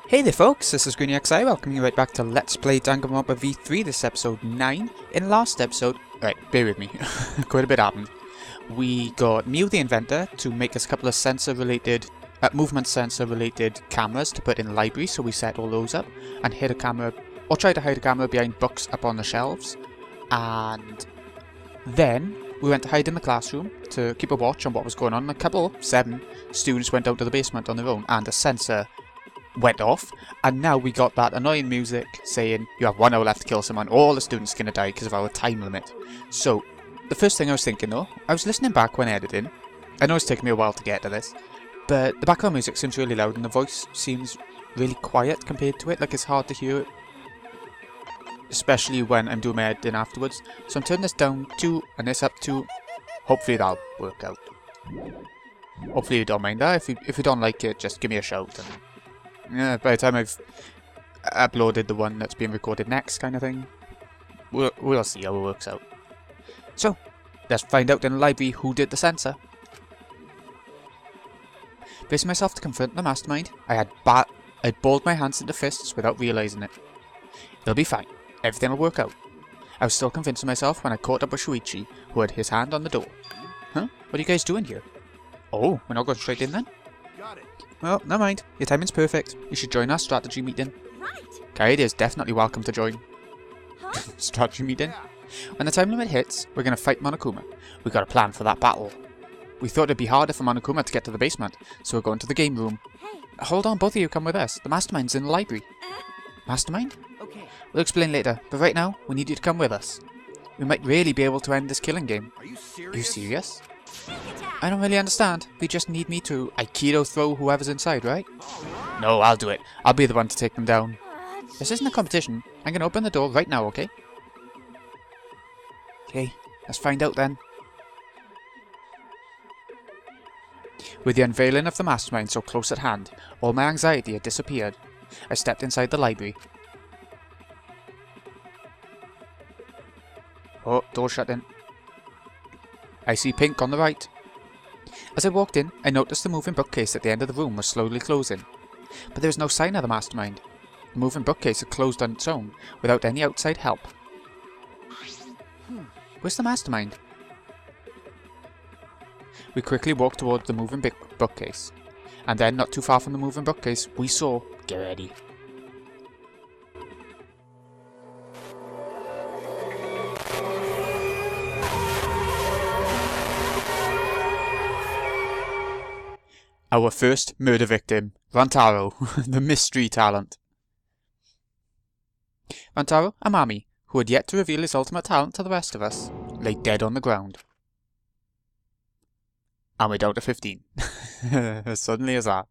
Hey there folks, this is GreenXI, welcoming you right back to Let's Play Danganronpa V3, this is episode 9. In last episode, right, bear with me, quite a bit happened. We got Mew the Inventor to make us a couple of movement sensor related cameras to put in the library, so we set all those up and hid a camera, or tried to hide a camera behind books up on the shelves. And then we went to hide in the classroom to keep a watch on what was going on. A couple, 7 students went out to the basement on their own and the sensor went off, and now we got that annoying music saying you have 1 hour left to kill someone, all the students are going to die because of our time limit. So the first thing I was thinking though, I was listening back when editing. I know it's taken me a while to get to this, but the background music seems really loud and the voice seems really quiet compared to it, like it's hard to hear it, especially when I'm doing my editing afterwards. So I'm turning this down 2 and this up 2. Hopefully that'll work out. Hopefully you don't mind that. If you don't like it, just give me a shout. And yeah, by the time I've uploaded the one that's being recorded next, kind of thing, we'll see how it works out. So, let's find out in the library who did the sensor. Bracing myself to confront the mastermind, I balled my hands into fists without realising it. It'll be fine. Everything will work out. I was still convincing myself when I caught up with Shuichi, who had his hand on the door. Huh? What are you guys doing here? Oh, we're not going straight in then? Got it. Well, never mind. Your timing's perfect. You should join our strategy meeting. Right. Kaede is definitely welcome to join. Huh? Strategy meeting? Yeah. When the time limit hits, we're going to fight Monokuma. We got a plan for that battle. We thought it'd be harder for Monokuma to get to the basement, so we're going to the game room. Hey. Hold on, both of you come with us. The mastermind's in the library. Mastermind? Okay. We'll explain later, but right now, we need you to come with us. We might really be able to end this killing game. Are you serious? Are you serious? Sneak attack. I don't really understand. We just need me to Aikido throw whoever's inside, right? All right. No, I'll do it. I'll be the one to take them down. This isn't a Jeez. competition. I'm going to open the door right now, okay? Okay, let's find out then. With the unveiling of the mastermind so close at hand, all my anxiety had disappeared. I stepped inside the library. Oh, door shut in. I see pink on the right. As I walked in, I noticed the moving bookcase at the end of the room was slowly closing. But there was no sign of the mastermind. The moving bookcase had closed on its own, without any outside help. Where's the mastermind? We quickly walked toward the moving bookcase. And then, not too far from the moving bookcase, we saw... Get ready. Our first murder victim, Rantaro, the mystery talent. Rantaro Amami, who had yet to reveal his ultimate talent to the rest of us, lay dead on the ground. And we're down to 15. As suddenly as that.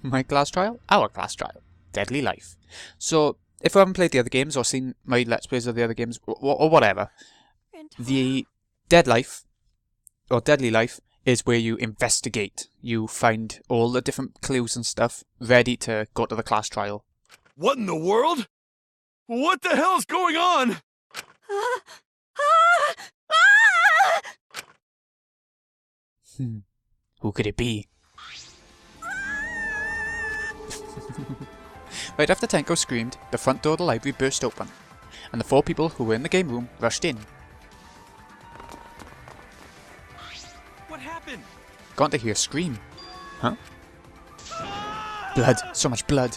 My class trial? Our class trial. Deadly Life. So, if you haven't played the other games or seen my Let's Plays of the other games, or whatever, the Deadly Life is where you investigate. You find all the different clues and stuff ready to go to the class trial. What in the world? What the hell's going on? Who could it be? Right after Tenko screamed, the front door of the library burst open, and the 4 people who were in the game room rushed in. What happened? Got to hear a scream. Huh? Blood. So much blood.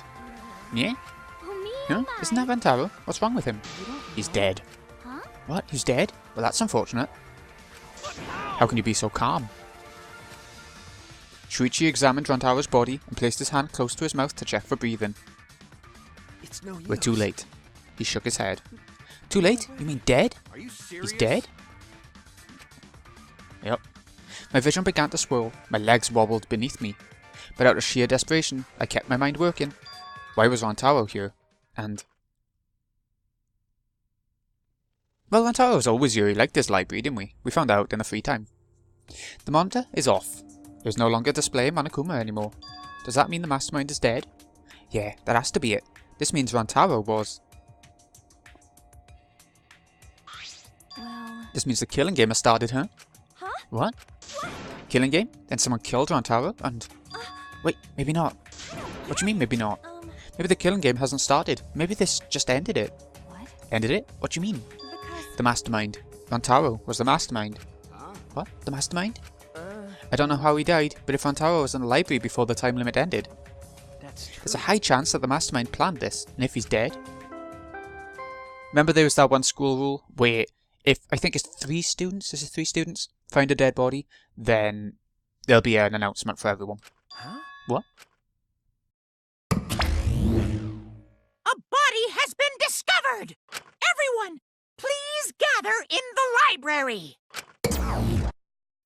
Yeah? Huh? Isn't that Rantaro? What's wrong with him? He's dead. Huh? What? He's dead? Well, that's unfortunate. How can you be so calm? Shuichi examined Rantaro's body and placed his hand close to his mouth to check for breathing. It's no use. We're too late. He shook his head. Too late? You mean dead? Are you serious? He's dead? Yep. My vision began to swirl, my legs wobbled beneath me. But out of sheer desperation, I kept my mind working. Why was Rantaro here? And... well, Rantaro was always here. He liked this library, didn't we? We found out in the free time. The monitor is off. There's no longer displaying Monokuma anymore. Does that mean the mastermind is dead? Yeah, that has to be it. This means Rantaro was... Well... This means the killing game has started, huh? Huh? What? Killing game? Then someone killed Rantaro and... Wait, maybe not. What do you mean, maybe not? Maybe the killing game hasn't started. Maybe this just ended it. What? Ended it? What do you mean? Because... The mastermind. Rantaro was the mastermind. What? The mastermind? I don't know how he died, but if Rantaro was in the library before the time limit ended, there's a high chance that the mastermind planned this, and if he's dead... Remember there was that one school rule where if, I think it's 3 students, is it 3 students, find a dead body, then there'll be an announcement for everyone. Huh? What? A body has been discovered! Everyone, please gather in the library!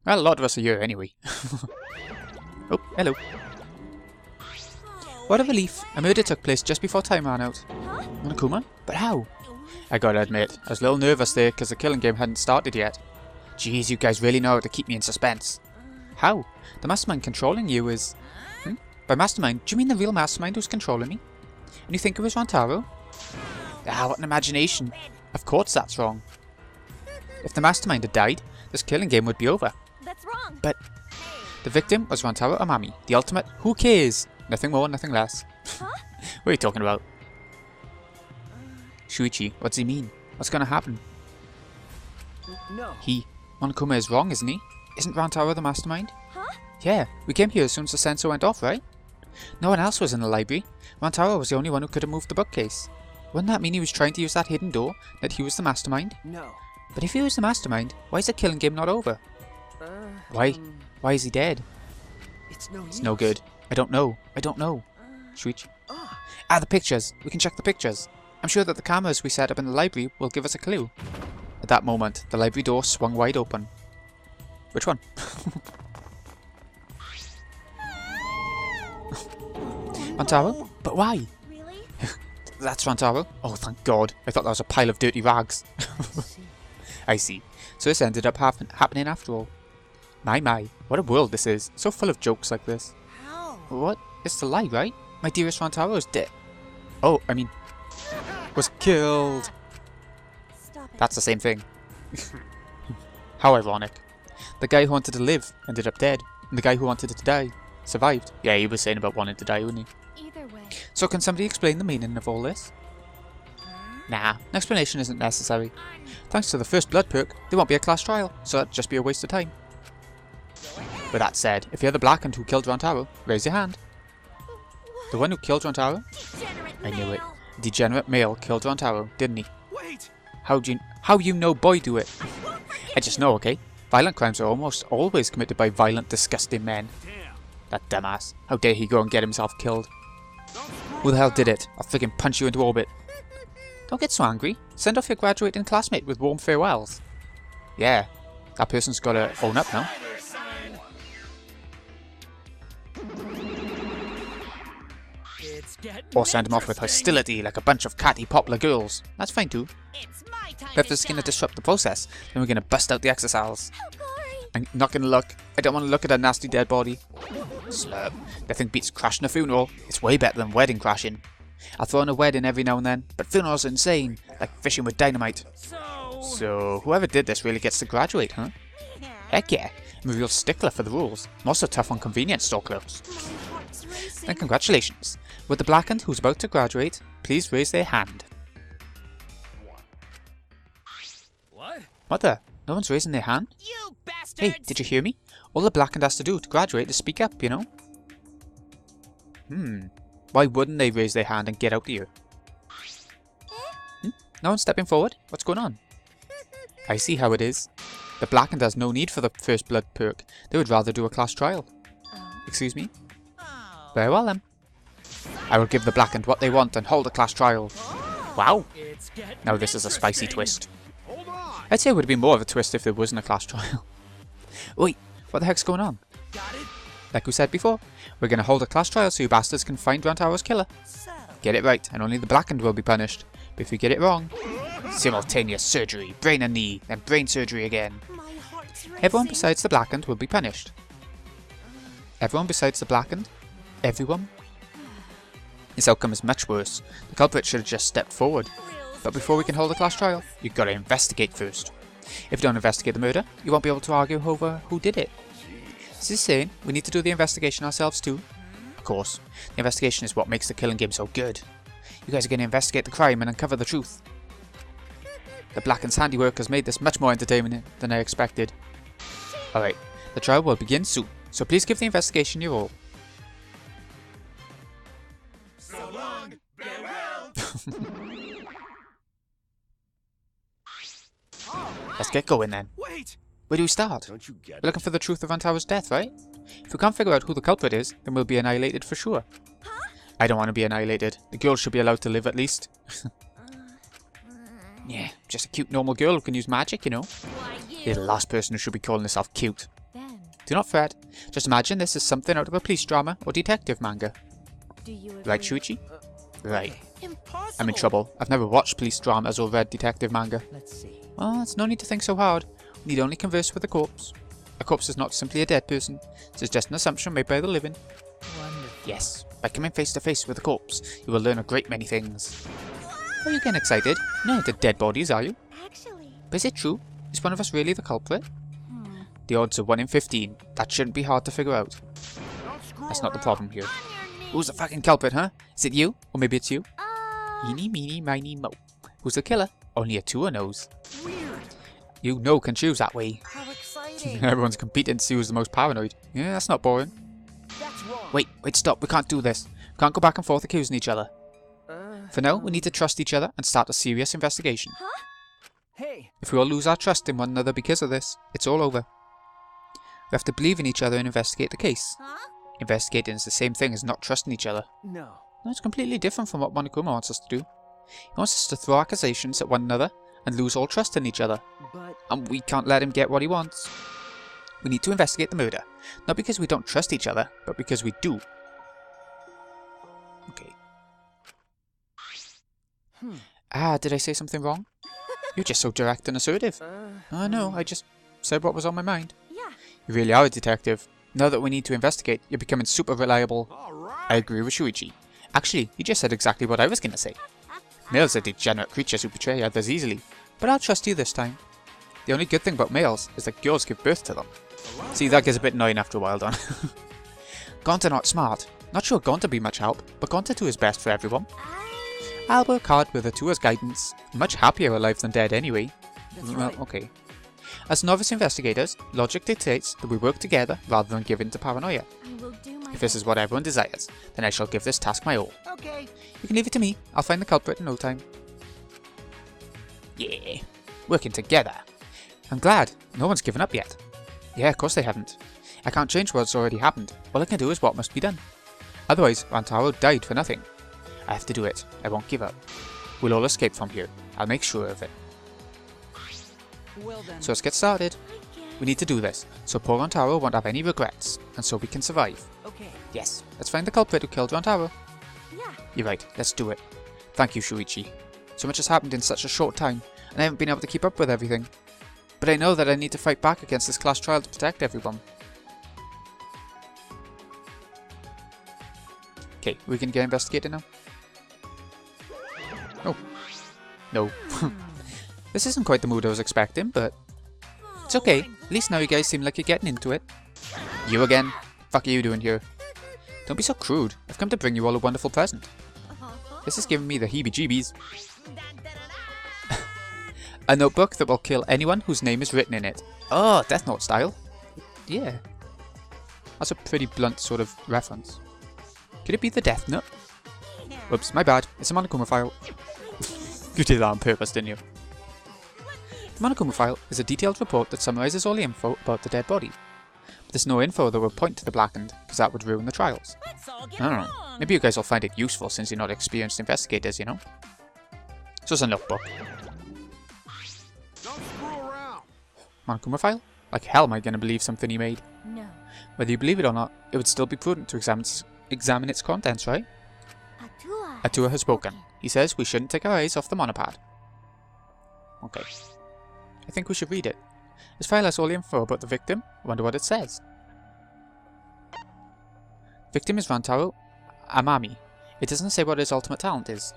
Well, a lot of us are here anyway. Oh, hello. What a relief. A murder took place just before time ran out. Monokuma? But how? I gotta admit, I was a little nervous there because the killing game hadn't started yet. Jeez, you guys really know how to keep me in suspense. How? The mastermind controlling you is... By mastermind, do you mean the real mastermind who's controlling me? And you think it was Rantaro? Ah, what an imagination. Of course that's wrong. If the mastermind had died, this killing game would be over. That's wrong. But the victim was Rantaro Amami, the ultimate who cares? Nothing more, nothing less. Huh? What are you talking about? Shuichi, what does he mean? What's gonna happen? No. Monokuma is wrong, isn't he? Isn't Rantaro the mastermind? Huh? Yeah, we came here as soon as the sensor went off, right? No one else was in the library. Rantaro was the only one who could have moved the bookcase. Wouldn't that mean he was trying to use that hidden door, that he was the mastermind? No. But if he was the mastermind, why is the killing game not over? Why? Why is he dead? It's no good. I don't know. Shuichi. Ah, the pictures. We can check the pictures. I'm sure that the cameras we set up in the library will give us a clue. At that moment, the library door swung wide open. Which one? Rantaro? But why? Really? That's Rantaro? Oh, thank God. I thought that was a pile of dirty rags. I see. So this ended up happening after all. My, what a world this is. So full of jokes like this. How? What? It's a lie, right? My dearest Rantaro is dead. Oh, I mean... was killed. Stop it. That's the same thing. How ironic. The guy who wanted to live ended up dead, and the guy who wanted to die survived. Yeah, he was saying about wanting to die, wasn't he? Either way. So can somebody explain the meaning of all this? Nah, an explanation isn't necessary. Thanks to the first blood perk, there won't be a class trial, so that'd just be a waste of time. With that said, if you're the blackened who killed Rantaro, raise your hand. The one who killed Rantaro? I knew it. Degenerate male killed Rantaro, didn't he? Wait. How you know boy do it? I just know, okay? Violent crimes are almost always committed by violent, disgusting men. Damn. That dumbass. How dare he go and get himself killed? Who the hell did it? I'll friggin' punch you into orbit. Don't get so angry. Send off your graduating classmate with warm farewells. Yeah, that person's gotta own up now. Or send him off with hostility like a bunch of catty poplar girls. That's fine too. It's my time But if this is gonna disrupt the process, then we're gonna bust out the exercises. How boring. I'm not gonna look. I don't want to look at a nasty dead body. Slurp. Nothing beats crashing a funeral. It's way better than wedding crashing. I'll throw in a wedding every now and then, but funerals are insane, like fishing with dynamite. So whoever did this really gets to graduate, huh? Heck yeah. I'm a real stickler for the rules. I'm also tough on convenience store clothes. My heart's racing. Then congratulations. Would the blackened who's about to graduate please raise their hand? What? What the? No one's raising their hand? You bastards! Hey, did you hear me? All the blackened has to do to graduate is speak up, you know? Why wouldn't they raise their hand and get out of here? No one's stepping forward? What's going on? I see how it is. The blackened has no need for the first blood perk. They would rather do a class trial. Excuse me? Oh. Very well then. I will give the blackened what they want and hold a class trial. Wow. Now this is a spicy twist. Hold on. I'd say it would have been more of a twist if there wasn't a class trial. Wait, what the heck's going on? Got it? Like we said before, we're going to hold a class trial so you bastards can find Rantaro's killer. So, Get it right, and only the blackened will be punished. But if you get it wrong, simultaneous surgery, brain and knee, then brain surgery again. My heart's racing. Everyone besides the blackened will be punished. Everyone besides the blackened? Everyone? This outcome is much worse. The culprit should have just stepped forward. But before we can hold a class trial, you've got to investigate first. If you don't investigate the murder, you won't be able to argue over who did it. Is this saying we need to do the investigation ourselves too? Of course. The investigation is what makes the killing game so good. You guys are going to investigate the crime and uncover the truth. The Blacken's handiwork has made this much more entertaining than I expected. Alright, the trial will begin soon, so please give the investigation your all. So long, farewell. Let's get going then. Wait! Where do we start? Don't you get We're looking for the truth of Antaro's death, right? If we can't figure out who the culprit is, then we'll be annihilated for sure. I don't want to be annihilated. The girl should be allowed to live at least. Yeah, just a cute normal girl who can use magic, you know. You're the last person who should be calling herself cute. Ben, Do not fret. Just imagine this is something out of a police drama or detective manga. do you agree? Right, Shuichi? Right. Impossible. I'm in trouble. I've never watched police dramas or read detective manga. Let's see. Well, it's no need to think so hard. We need only converse with a corpse. A corpse is not simply a dead person. This is just an assumption made by the living. Wonderful. Yes, by coming face to face with a corpse, you will learn a great many things. Are you getting excited? No, the dead bodies, are you? Actually, But is it true? Is one of us really the culprit? The odds are 1 in 15. That shouldn't be hard to figure out. Don't screw That's not the around. problem here. Who's the fucking culprit, huh? Is it you? Or maybe it's you? uh, Eeny, meeny, miny, mo. Who's the killer? Only a tour knows. Weird. You know can choose that way. how exciting. Everyone's competing to see who's the most paranoid. Yeah, that's not boring. That's wrong. Wait, stop. We can't do this. We can't go back and forth accusing each other. For now, we need to trust each other and start a serious investigation. Hey, If we all lose our trust in one another because of this, it's all over. We have to believe in each other and investigate the case. Huh? Investigating is the same thing as not trusting each other. no. No, it's completely different from what Monokuma wants us to do. He wants us to throw accusations at one another and lose all trust in each other. But And we can't let him get what he wants. We need to investigate the murder. Not because we don't trust each other, but because we do. Okay. Did I say something wrong? You're just so direct and assertive. Oh no, I just said what was on my mind. Yeah. You really are a detective. Now that we need to investigate, you're becoming super reliable. all right. I agree with Shuichi. Actually, you just said exactly what I was gonna say. Males are degenerate creatures who betray others easily, but I'll trust you this time. The only good thing about males is that girls give birth to them. See, that gets a bit annoying after a while, Don. Gonta not smart. Not sure Gonta be much help, but Gonta do his best for everyone. I'll work hard with Atua's guidance. Much happier alive than dead anyway. Well, okay. As novice investigators, logic dictates that we work together rather than give in to paranoia. I will do my If this is what everyone desires, then I shall give this task my all. Okay. You can leave it to me. I'll find the culprit in no time. Yeah. Working together. I'm glad. No one's given up yet. Yeah, of course they haven't. I can't change what's already happened. All I can do is what must be done. Otherwise, Rantaro died for nothing. I have to do it. I won't give up. We'll all escape from here. I'll make sure of it. Well then. So let's get started. We need to do this, so poor Rantaro won't have any regrets, and so we can survive. Okay. Yes, let's find the culprit who killed Rantaro. Yeah. You're right, let's do it. Thank you, Shuichi. So much has happened in such a short time, and I haven't been able to keep up with everything. But I know that I need to fight back against this class trial to protect everyone. Okay, we can get investigated now? Oh. No. This isn't quite the mood I was expecting, but it's okay. At least now you guys seem like you're getting into it. You again? Fuck are you doing here? Don't be so crude. I've come to bring you all a wonderful present. This is giving me the heebie-jeebies. A notebook that will kill anyone whose name is written in it. Oh, Death Note style. Yeah. That's a pretty blunt sort of reference. Could it be the Death Note? Whoops, my bad. It's a Monokuma file. You did that on purpose, didn't you? The Monokuma file is a detailed report that summarizes all the info about the dead body. But there's no info that will point to the Blackened, because that would ruin the trials. Let's all get I don't know. along. Maybe you guys will find it useful since you're not experienced investigators, you know? So it's a notebook. Don't screw around. Monokuma file? Like hell am I going to believe something he made? No. Whether you believe it or not, it would still be prudent to examine its contents, right? Atua. Atua has spoken. He says we shouldn't take our eyes off the monopad. Okay. I think we should read it. This file has all the info about the victim. I wonder what it says. Victim is Rantaro Amami. It doesn't say what his ultimate talent is.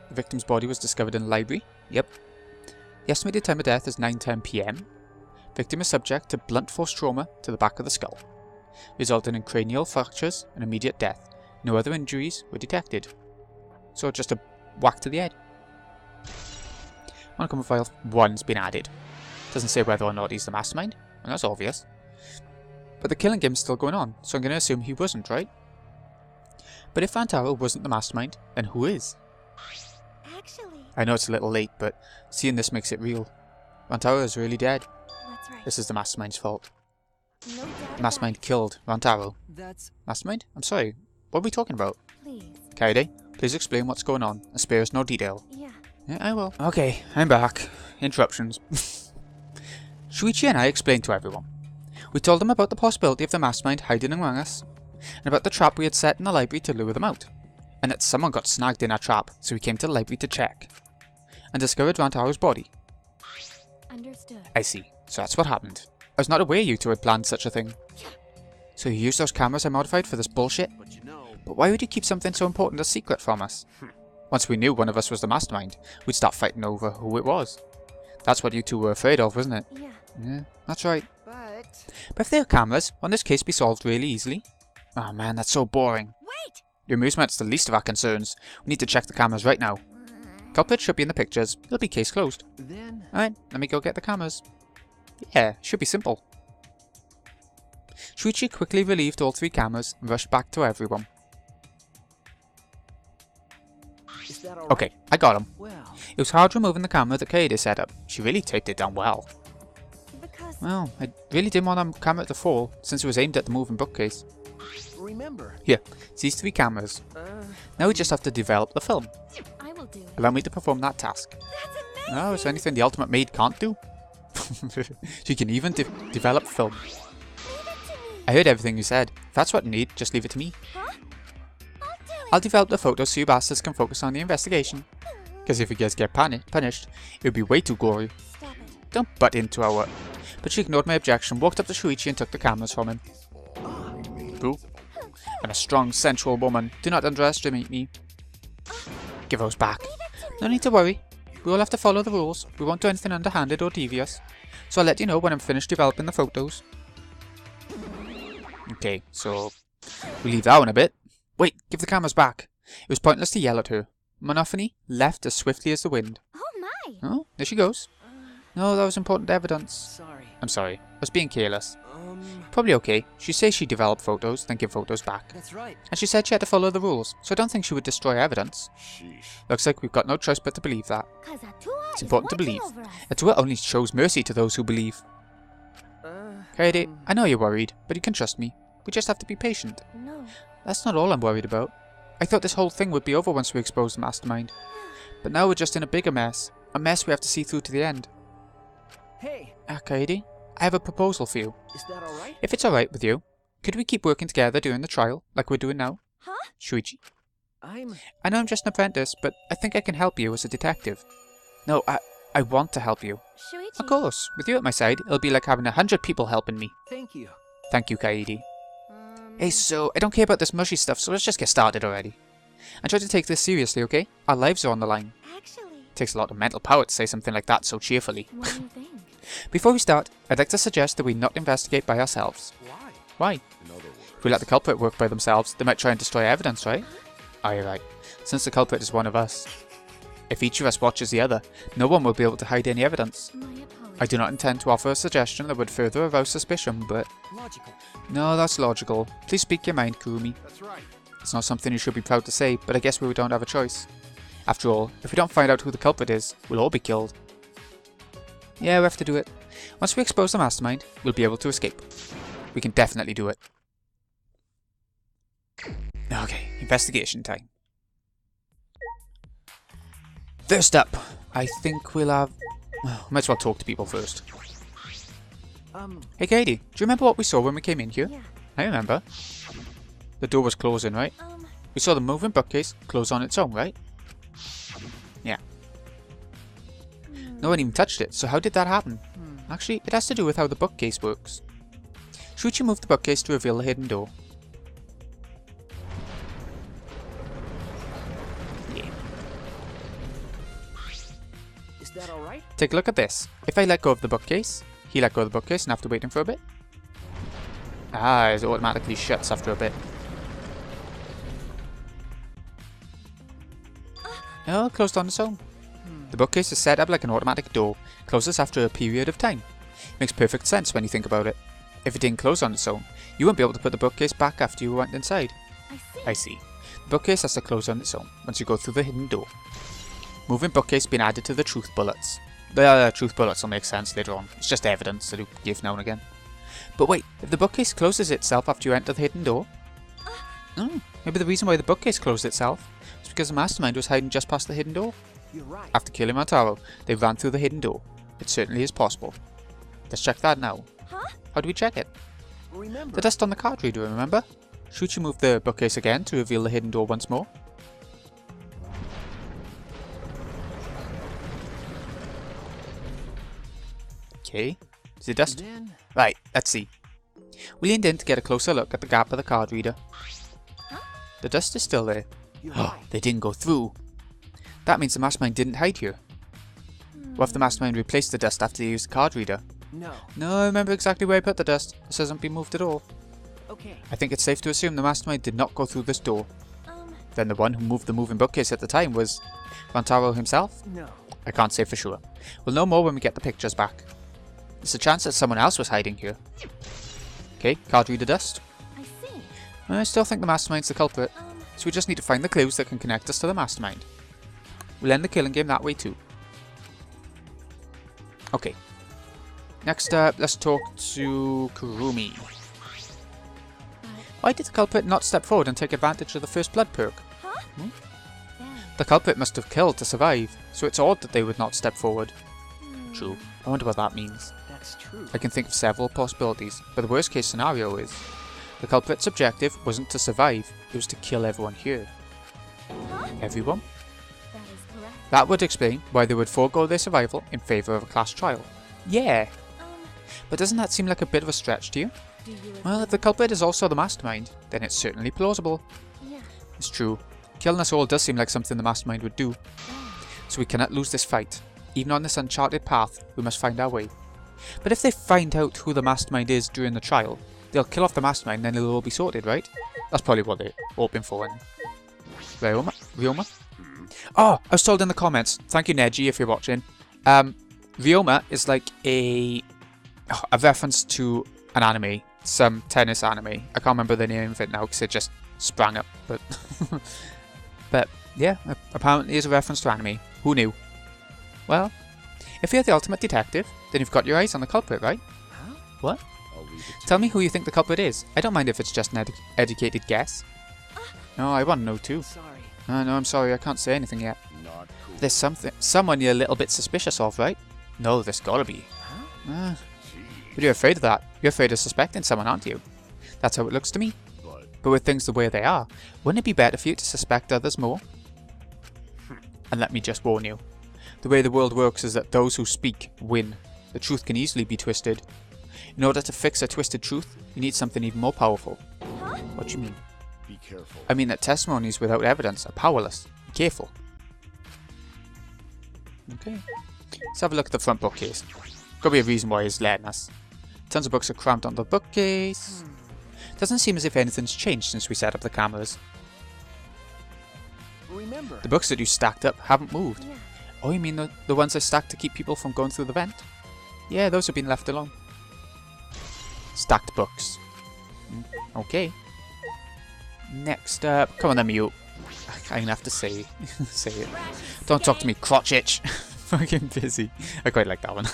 The victim's body was discovered in the library. Yep. The estimated time of death is 9:10 PM. Victim is subject to blunt force trauma to the back of the skull. resulting in cranial fractures and immediate death. No other injuries were detected. So just a whack to the head. Uncommon file 1's been added. Doesn't say whether or not he's the mastermind, and that's obvious. But the killing game's still going on, so I'm going to assume he wasn't, right? But if Vantaro wasn't the mastermind, then who is? Actually, I know it's a little late, but seeing this makes it real. Vantaro is really dead. that's right. This is the mastermind's fault. No doubt. The mastermind killed Vantaro. That's... Mastermind? I'm sorry, what are we talking about? Please. Kaede, please explain what's going on, and spare us no detail. Yeah. Yeah, I will. Okay, I'm back. Interruptions. Shuichi and I explained to everyone. We told them about the possibility of the mastermind hiding among us, and about the trap we had set in the library to lure them out, and that someone got snagged in our trap, so we came to the library to check, and discovered Vantaro's body. Understood. I see. So that's what happened. I was not aware you two had planned such a thing. So you used those cameras I modified for this bullshit? But you know, But why would you keep something so important a secret from us? Once we knew one of us was the mastermind, we'd start fighting over who it was. That's what you two were afraid of, wasn't it? Yeah. Yeah, that's right. But... But if there are cameras, won't this case be solved really easily? Oh man, that's so boring. Wait! Your amusement's the least of our concerns. We need to check the cameras right now. Culprit should be in the pictures. It'll be case closed. then... Alright, let me go get the cameras. Yeah, should be simple. Shuichi quickly relieved all 3 cameras and rushed back to everyone. Is that alright? Okay, I got him. Well... It was hard removing the camera that Kaede set up. She really taped it down well. Because Well, I really didn't want the camera to fall, since it was aimed at the moving bookcase. Remember... Here, it's these 3 cameras. Now we just have to develop the film. I will do it. Allow me to perform that task. That's amazing! Oh, is there anything the ultimate maid can't do? She can even develop film. Leave it to me. I heard everything you said. If that's what you need, just leave it to me. Huh? I'll do it. I'll develop the photos so you bastards can focus on the investigation. Because if you guys get punished, it would be way too gory. Stop it. Don't butt into our work. But she ignored my objection, walked up to Shuichi and took the cameras from him. Who? I'm a strong, sensual woman. Do not underestimate me. Give those back. No need to worry. We all have to follow the rules. We won't do anything underhanded or devious. So I'll let you know when I'm finished developing the photos. Okay, so we leave that one a bit. Wait, give the cameras back. It was pointless to yell at her. Monophony left as swiftly as the wind. Oh my. Oh, there she goes. No, that was important evidence. Sorry. I'm sorry. I was being careless. Probably okay. She says she developed photos, then give photos back. That's right. And she said she had to follow the rules, so I don't think she would destroy evidence. sheesh. Looks like we've got no choice but to believe that. Cause Atua It's is important to watching believe. over us. Atua only shows mercy to those who believe. Kaede, I know you're worried, but you can trust me. We just have to be patient. No. That's not all I'm worried about. I thought this whole thing would be over once we exposed the mastermind. But now we're just in a bigger mess. A mess we have to see through to the end. Hey, Kaede, I have a proposal for you. is that alright? If it's alright with you, could we keep working together during the trial, like we're doing now? Huh? Shuichi. I I know I'm just an apprentice, but I think I can help you as a detective. No, I want to help you. Shuichi. Of course, with you at my side, it'll be like having 100 people helping me. Thank you. Thank you, Kaede. Hey, so, I don't care about this mushy stuff, so let's just get started already. And try to take this seriously, okay? Our lives are on the line. Actually, It takes a lot of mental power to say something like that so cheerfully. what do you think? Before we start, I'd like to suggest that we not investigate by ourselves. Why? Why? In other words, If we let the culprit work by themselves, they might try and destroy evidence, right? Oh, you're right. Since the culprit is one of us. If each of us watches the other, no one will be able to hide any evidence. My apologies. I do not intend to offer a suggestion that would further arouse suspicion, but... Logical. No, that's logical. Please speak your mind, Kurumi. that's right. It's not something you should be proud to say, but I guess we don't have a choice. After all, if we don't find out who the culprit is, we'll all be killed. Yeah, we have to do it. Once we expose the mastermind, we'll be able to escape. We can definitely do it. Okay, investigation time. First up, I think we'll have... might as well talk to people first. Hey Kaede, do you remember what we saw when we came in here? Yeah. I remember. The door was closing, right? We saw the moving bookcase close on its own, right? Yeah. No one even touched it, so how did that happen? Actually, it has to do with how the bookcase works. Shuichi moved the bookcase to reveal the hidden door. Yeah. Is that alright? Take a look at this. If I let go of the bookcase, he let go of the bookcase and after waiting for a bit. Ah, it automatically shuts after a bit. Oh, closed on its own. The bookcase is set up like an automatic door, closes after a period of time. Makes perfect sense when you think about it. If it didn't close on its own, you wouldn't be able to put the bookcase back after you went inside. I see. The bookcase has to close on its own once you go through the hidden door. Moving bookcase being added to the truth bullets. The truth bullets will make sense later on. It's just evidence that you give now and again. But wait, if the bookcase closes itself after you enter the hidden door? Oh, maybe the reason why the bookcase closed itself is because the mastermind was hiding just past the hidden door. You're right. After killing Mantaro, they ran through the hidden door. It certainly is possible. Let's check that now. Huh? How do we check it? Remember. The dust on the card reader, remember? Should you move the bookcase again to reveal the hidden door once more? Okay. Is it dust? Then Right, let's see. We leaned in to get a closer look at the gap of the card reader. The dust is still there. you're Oh, right. they didn't go through. That means the mastermind didn't hide here. What if the mastermind replaced the dust after they used the card reader? No. No, I remember exactly where I put the dust. This hasn't been moved at all. Okay. I think it's safe to assume the mastermind did not go through this door. Um, Then the one who moved the moving bookcase at the time was Mantaro himself? No. I can't say for sure. We'll know more when we get the pictures back. There's a chance that someone else was hiding here. Okay, card reader dust. I see. I still think the mastermind's the culprit, so we just need to find the clues that can connect us to the mastermind. We'll end the killing game that way too. Okay. Next up, let's talk to Kurumi. Why did the culprit not step forward and take advantage of the first blood perk? Huh? Hmm? Yeah. The culprit must have killed to survive, so it's odd that they would not step forward. True. I wonder what that means. That's true. I can think of several possibilities, but the worst case scenario is the culprit's objective wasn't to survive, it was to kill everyone here. Huh? Everyone? That is correct. That would explain why they would forego their survival in favour of a class trial. Yeah, Um, but doesn't that seem like a bit of a stretch to you? do you Well, agree? if the culprit is also the mastermind, then it's certainly plausible. Yeah. It's true. Killing us all does seem like something the mastermind would do, so we cannot lose this fight. Even on this uncharted path, we must find our way. But if they find out who the mastermind is during the trial, they'll kill off the mastermind and then it'll all be sorted, right? That's probably what they're hoping for. Ryoma? Oh, I was told in the comments. Thank you, Neji, if you're watching. Ryoma is like a reference to an anime, some tennis anime. I can't remember the name of it now because it just sprang up. But yeah, apparently it's a reference to anime. Who knew? Well, if you're the ultimate detective, then you've got your eyes on the culprit, right? Huh? What? Tell me who you think the culprit is. I don't mind if it's just an educated guess. No, I want to know too. Sorry. No, I'm sorry, I can't say anything yet. Not cool. There's someone you're a little bit suspicious of, right? No, there's gotta be. Huh? But you're afraid of that. You're afraid of suspecting someone, aren't you? That's how it looks to me. But with things the way they are, wouldn't it be better for you to suspect others more? And let me just warn you. The way the world works is that those who speak win. The truth can easily be twisted. In order to fix a twisted truth, you need something even more powerful. Huh? What do you mean? Be careful. I mean that testimonies without evidence are powerless. Be careful. Okay. Let's have a look at the front bookcase. Gotta be a reason why he's letting us. Tons of books are crammed on the bookcase. Doesn't seem as if anything's changed since we set up the cameras. Remember. The books that you stacked up haven't moved. Yeah. Oh, you mean the ones I stacked to keep people from going through the vent? Yeah, those have been left alone. Stacked books. Okay. Next up, come on then, Mew. I'm gonna have to say it. Don't talk to me, crotch itch. Fucking busy. I quite like that one.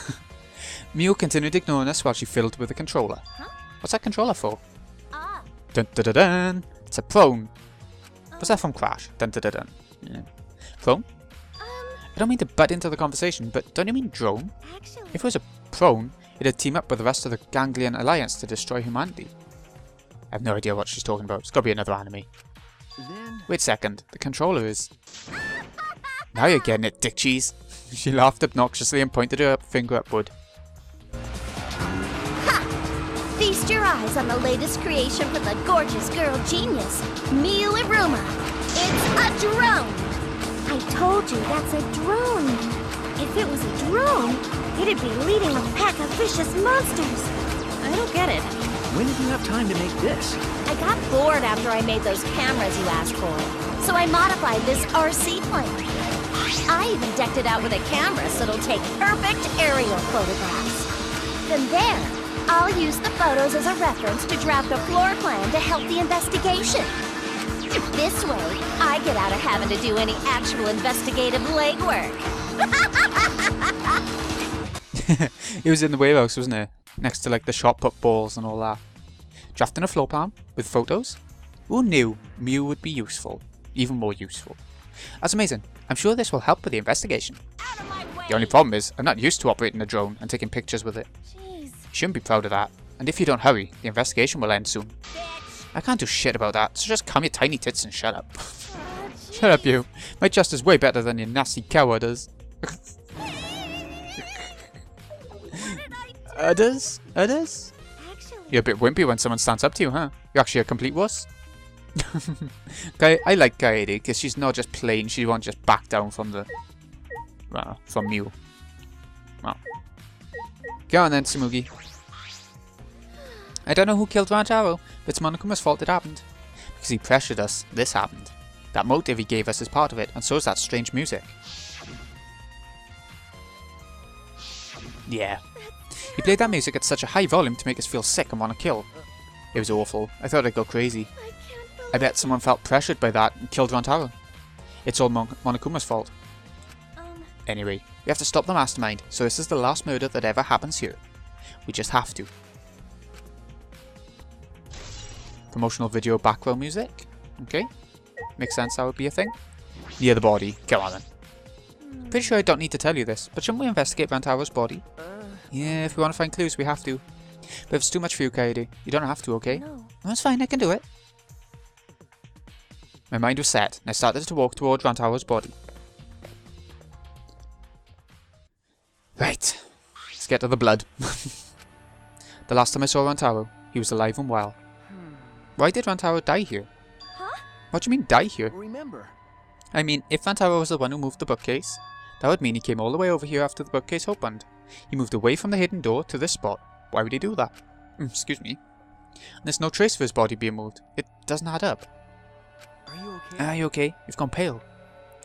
Mew continued ignoring us while she fiddled with the controller. Huh? What's that controller for? Ah. Dun dun dun dun. It's a prone. Was that from Crash? Dun dun dun dun. Yeah. Prone? I don't mean to butt into the conversation, but don't you mean drone? Actually. If it was a prone, it'd team up with the rest of the Ganglion Alliance to destroy humanity. I have no idea what she's talking about. It's gotta be another anime. Then. Wait a second, the controller is... Now you're getting it, dick cheese. She laughed obnoxiously and pointed her finger upward. Feast your eyes on the latest creation from the gorgeous girl genius, Miu Iruma. It's a drone! I told you that's a drone. If it was a drone, it'd be leading a pack of vicious monsters. I don't get it. When did you have time to make this? I got bored after I made those cameras you asked for, so I modified this RC plane. I even decked it out with a camera so it'll take perfect aerial photographs. From there, I'll use the photos as a reference to draft a floor plan to help the investigation. This way, I get out of having to do any actual investigative legwork. It was in the warehouse, wasn't it? Next to like the shot put balls and all that. Drafting a floor plan with photos? Who knew Mew would be useful? Even more useful. That's amazing. I'm sure this will help with the investigation. The only problem is, I'm not used to operating a drone and taking pictures with it. Jeez. You shouldn't be proud of that. And if you don't hurry, the investigation will end soon. I can't do shit about that, so just calm your tiny tits and shut up. Shut up, you. My chest is way better than your nasty cow udders. Udders? Udders? Actually, You're a bit wimpy when someone stands up to you, huh? You're actually a complete wuss. I like Kaede because she's not just plain, she won't just back down from the... from Mew. Well. Go on then, Tsumugi. I don't know who killed Rantaro, but it's Monokuma's fault it happened. Because he pressured us, this happened. That motive he gave us is part of it, and so is that strange music. Yeah. He played that music at such a high volume to make us feel sick and want to kill. It was awful. I thought I'd go crazy. I bet someone felt pressured by that and killed Rantaro. It's all Monokuma's fault. Anyway, we have to stop the mastermind, so this is the last murder that ever happens here. We just have to. Promotional video background music. Okay. Makes sense that would be a thing. Near the body. Come on then. Pretty sure I don't need to tell you this, but shouldn't we investigate Rantaro's body? Yeah, if we want to find clues, we have to. But if it's too much for you, Kaede, you don't have to, okay? no. That's fine, I can do it. My mind was set, and I started to walk toward Rantaro's body. Right. Let's get to the blood. The last time I saw Rantaro, he was alive and well. Why did Rantaro die here? Huh? What do you mean, die here? Remember. I mean, if Rantaro was the one who moved the bookcase, that would mean he came all the way over here after the bookcase opened. He moved away from the hidden door to this spot. Why would he do that? Excuse me. And there's no trace of his body being moved. It doesn't add up. Are you okay? Are you okay? You've gone pale.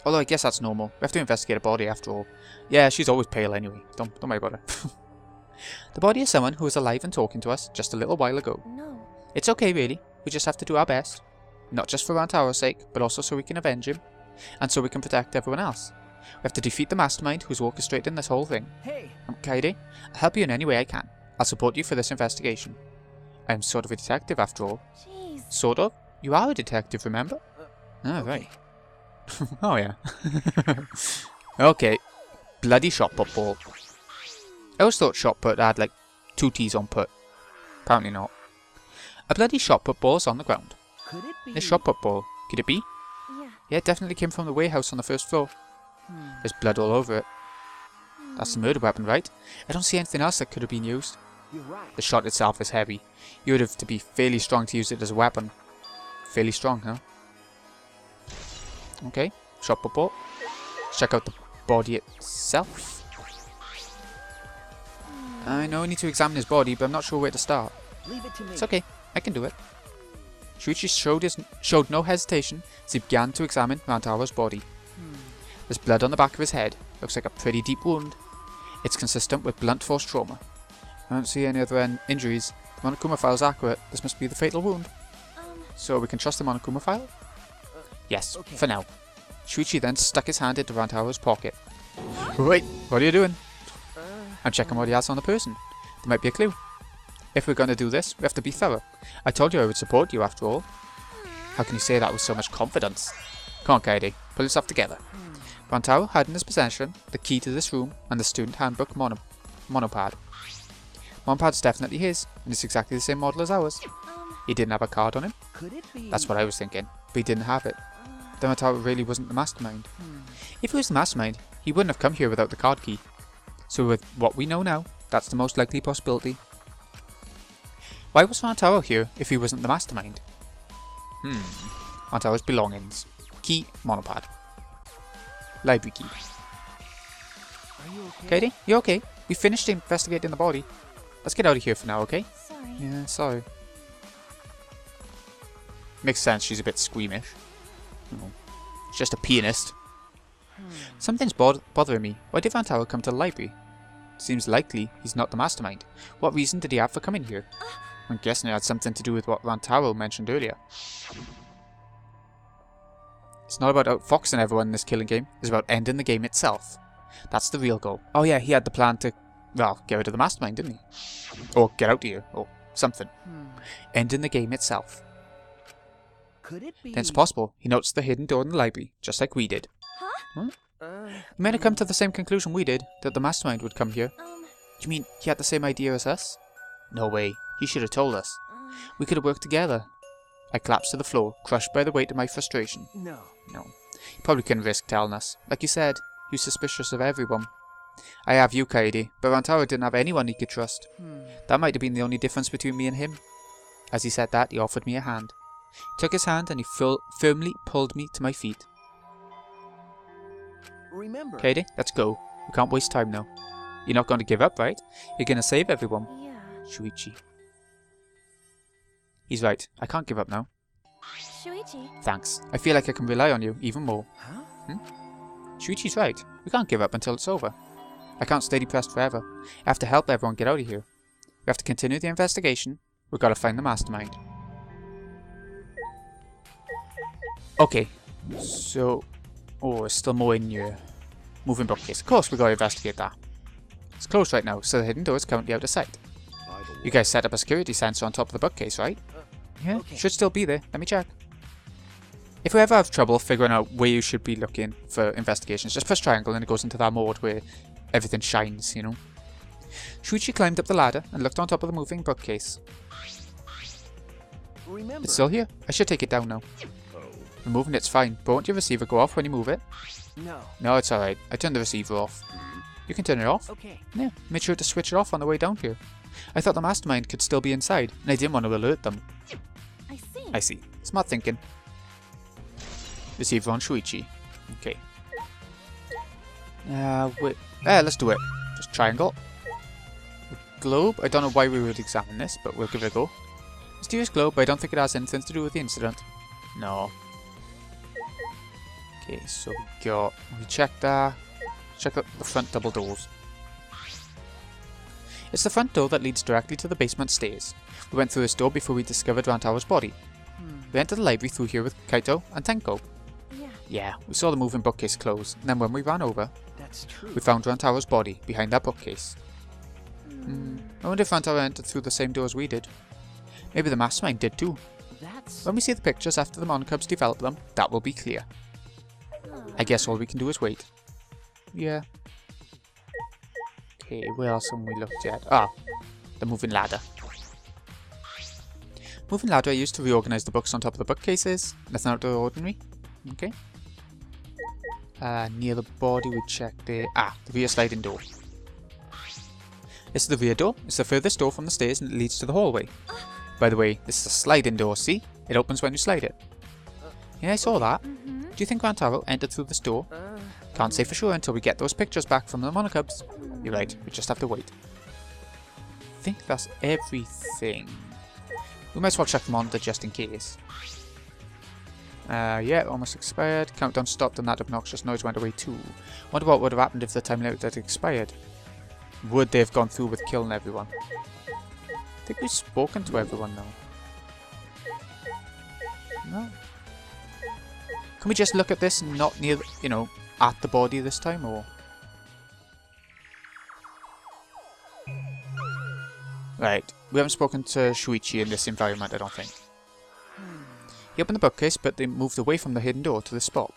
Although I guess that's normal. We have to investigate a body after all. Yeah, she's always pale anyway. Don't worry about her. The body is someone who was alive and talking to us just a little while ago. No. It's okay, really. We just have to do our best. Not just for Rantaro's sake, but also so we can avenge him. And so we can protect everyone else. We have to defeat the mastermind who's orchestrating this whole thing. Hey. Kaede, I'll help you in any way I can. I'll support you for this investigation. I'm sort of a detective after all. Jeez. Sort of? You are a detective, remember? Oh, right. Oh, yeah. Okay. Bloody shot put ball. I always thought shot put had like 2 T's on put. Apparently not. A bloody shot put ball's on the ground. Could it be? This shot put ball. Could it be? Yeah. Yeah, it definitely came from the warehouse on the first floor. There's blood all over it. That's the murder weapon, right? I don't see anything else that could have been used. You're right. The shot itself is heavy. You would have to be fairly strong to use it as a weapon. Fairly strong, huh? Okay, shot put ball. Let's check out the body itself. I know I need to examine his body, but I'm not sure where to start. Leave it to me. It's okay, I can do it. Shuichi showed no hesitation as he began to examine Rantaro's body. There's blood on the back of his head. Looks like a pretty deep wound. It's consistent with blunt force trauma. I don't see any other injuries. The Monokuma file's accurate. This must be the fatal wound. So we can trust the Monokuma file? Yes, okay. for now. Shuichi then stuck his hand into Rantaro's pocket. Wait, what are you doing? I'm checking what he has on the person. There might be a clue. If we're going to do this, we have to be thorough. I told you I would support you after all. How can you say that with so much confidence? Come on, Kaede, pull yourself together. Rantaro had in his possession the key to this room and the student handbook monopad. Monopad's definitely his, and it's exactly the same model as ours. He didn't have a card on him. Could it be? That's what I was thinking, but he didn't have it. Then Rantaro really wasn't the mastermind. If he was the mastermind, he wouldn't have come here without the card key. So with what we know now, that's the most likely possibility. Why was Rantaro here if he wasn't the mastermind? Rantaro's belongings. Key, monopad. Library key. Are you okay? Kaede, you okay? We finished investigating the body. let's get out of here for now, okay? Sorry. Yeah, sorry. Makes sense, she's a bit squeamish. Oh, she's just a pianist. Something's bothering me. Why did Vantaro come to the library? Seems likely he's not the mastermind. What reason did he have for coming here? I'm guessing it had something to do with what Vantaro mentioned earlier. It's not about outfoxing everyone in this killing game, it's about ending the game itself. That's the real goal. Oh yeah, he had the plan to, well, get rid of the mastermind, didn't he? Or get out of here, or something. Ending the game itself. Could it be? Then it's possible he noticed the hidden door in the library, just like we did. Huh? He may have come to the same conclusion we did, that the mastermind would come here. You mean he had the same idea as us? No way. He should have told us. We could have worked together. I collapsed to the floor, crushed by the weight of my frustration. No. No. He probably couldn't risk telling us. Like you said, he was suspicious of everyone. I have you, Kaede, but Vantaro didn't have anyone he could trust. That might have been the only difference between me and him. As he said that, he offered me a hand. He took his hand and he firmly pulled me to my feet. Remember. Kaede, let's go. We can't waste time now. You're not going to give up, right? You're going to save everyone. Yeah. Shuichi. He's right. I can't give up now. Shuichi. Thanks. I feel like I can rely on you even more. Huh? Shuichi's right. We can't give up until it's over. I can't stay depressed forever. I have to help everyone get out of here. We have to continue the investigation. We've got to find the mastermind. Okay. So... oh, there's still more in your moving bookcase. Of course, we've got to investigate that. It's closed right now, so the hidden door is currently out of sight. You guys set up a security sensor on top of the bookcase, right? Yeah, okay. should still be there. Let me check. If you ever have trouble figuring out where you should be looking for investigations, just press triangle and it goes into that mode where everything shines, you know. Shuichi climbed up the ladder and looked on top of the moving bookcase. Remember. It's still here. I should take it down now. Removing it's fine, but won't your receiver go off when you move it? No. No, it's alright. I turned the receiver off. You can turn it off. Okay. Yeah, made sure to switch it off on the way down here. I thought the mastermind could still be inside, and I didn't want to alert them. I see. I see. Smart thinking. Receiver on Shuichi. Okay. Wait. Let's do it. Just triangle. Globe. I don't know why we would examine this, but we'll give it a go. Mysterious globe, but I don't think it has anything to do with the incident. No. Okay, so we checked that. Check out the front double doors. It's the front door that leads directly to the basement stairs. We went through this door before we discovered Rantaro's body. We entered the library through here with Kaito and Tenko. Yeah. Yeah, we saw the moving bookcase close, and then when we ran over, That's true. we found Rantaro's body behind that bookcase. I wonder if Rantaro entered through the same door as we did. Maybe the mastermind did too. That's. When we see the pictures after the Monocubs develop them, that will be clear. I guess all we can do is wait. Yeah. Okay, where else haven't we looked yet? Ah, the moving ladder. Moving ladder I used to reorganize the books on top of the bookcases. Nothing out of the ordinary. Okay. Near the body we checked the... ah, the rear sliding door. This is the rear door. It's the furthest door from the stairs and it leads to the hallway. By the way, this is a sliding door, see? It opens when you slide it. Yeah, I saw that. Do you think Rantaro entered through this door? Can't say for sure until we get those pictures back from the Monocubs. You're right, we just have to wait. I think that's everything. We might as well check the monitor just in case. Yeah, almost expired. Countdown stopped and that obnoxious noise went away too. Wonder what would have happened if the time limit had expired. Would they have gone through with killing everyone? I think we've spoken to everyone now. No. Can we just look at this and not near, you know, at the body this time, or? Right, we haven't spoken to Shuichi in this environment, I don't think. He opened the bookcase, but they moved away from the hidden door to this spot.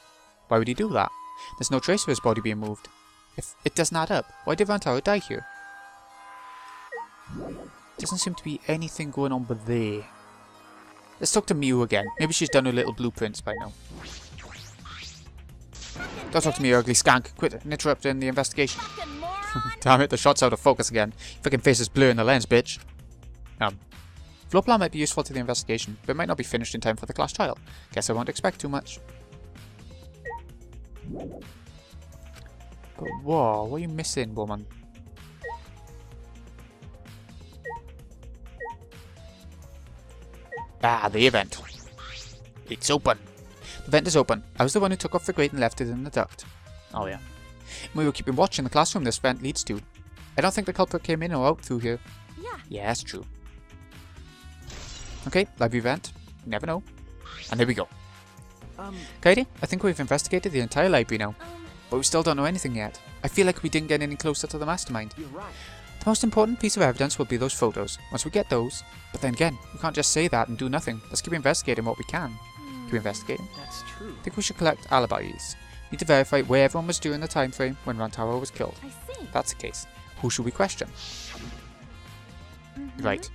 Why would he do that? There's no trace of his body being moved. If it doesn't add up, why did Rantaro die here? Doesn't seem to be anything going on but there. Let's talk to Miu again. Maybe she's done her little blueprints by now. Don't talk to me, you ugly skank. Quit interrupting the investigation. Damn it, the shot's out of focus again. Fucking face is blurring the lens, bitch. Floor plan might be useful to the investigation, but it might not be finished in time for the class trial. Guess I won't expect too much. But whoa, what are you missing, woman? Ah, the event. It's open. The vent is open. I was the one who took off the grate and left it in the duct. Oh yeah. We were keeping watch in the classroom this vent leads to. I don't think the culprit came in or out through here. Yeah. Yeah, that's true. Okay, library vent. You never know. And there we go. Katie, I think we've investigated the entire library now. But we still don't know anything yet. I feel like we didn't get any closer to the mastermind. You're right. The most important piece of evidence will be those photos. Once we get those, but then again, we can't just say that and do nothing. Let's keep investigating what we can. Keep investigating. That's true. I think we should collect alibis. Need to verify where everyone was during the time frame when Rantaro was killed. I see. If that's the case, who should we question? Right.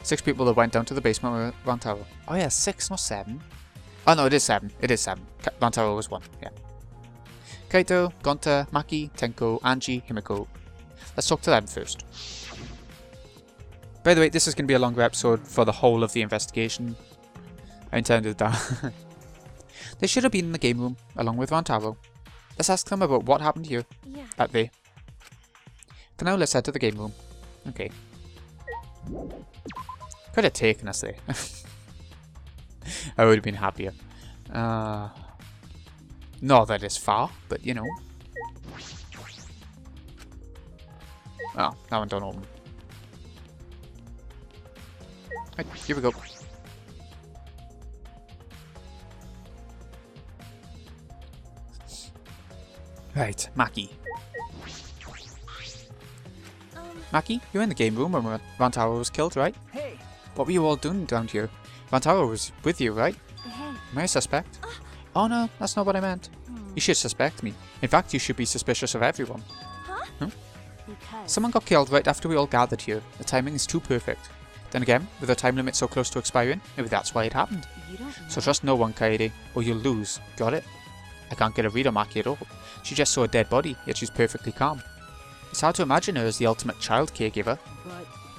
6 people that went down to the basement with Rantaro. Oh yeah, 6, not 7. Oh no, it is 7. It is 7. Rantaro was 1, yeah. Kaito, Gonta, Maki, Tenko, Angie, Himiko. Let's talk to them first. By the way, this is going to be a longer episode for the whole of the investigation. I intended that. They should have been in the game room, along with Rantaro. Let's ask them about what happened here. Yeah. At there. For now, let's head to the game room. Okay. Could have taken us there. I would have been happier. Not that it's far, but you know. Oh, that one don't open. Right, here we go. Right, Maki. Maki, you're in the game room when Rantaro was killed, right? Hey. What were you all doing down here? Rantaro was with you, right? Hey. Am I a suspect? Oh no, that's not what I meant. You should suspect me. In fact, you should be suspicious of everyone. Huh? Because. Someone got killed right after we all gathered here. The timing is too perfect. Then again, with the time limit so close to expiring, maybe that's why it happened. You don't know. So trust no one, Kaede, or you'll lose. Got it? I can't get a read on Maki at all. She just saw a dead body, yet she's perfectly calm. It's hard to imagine her as the ultimate child caregiver.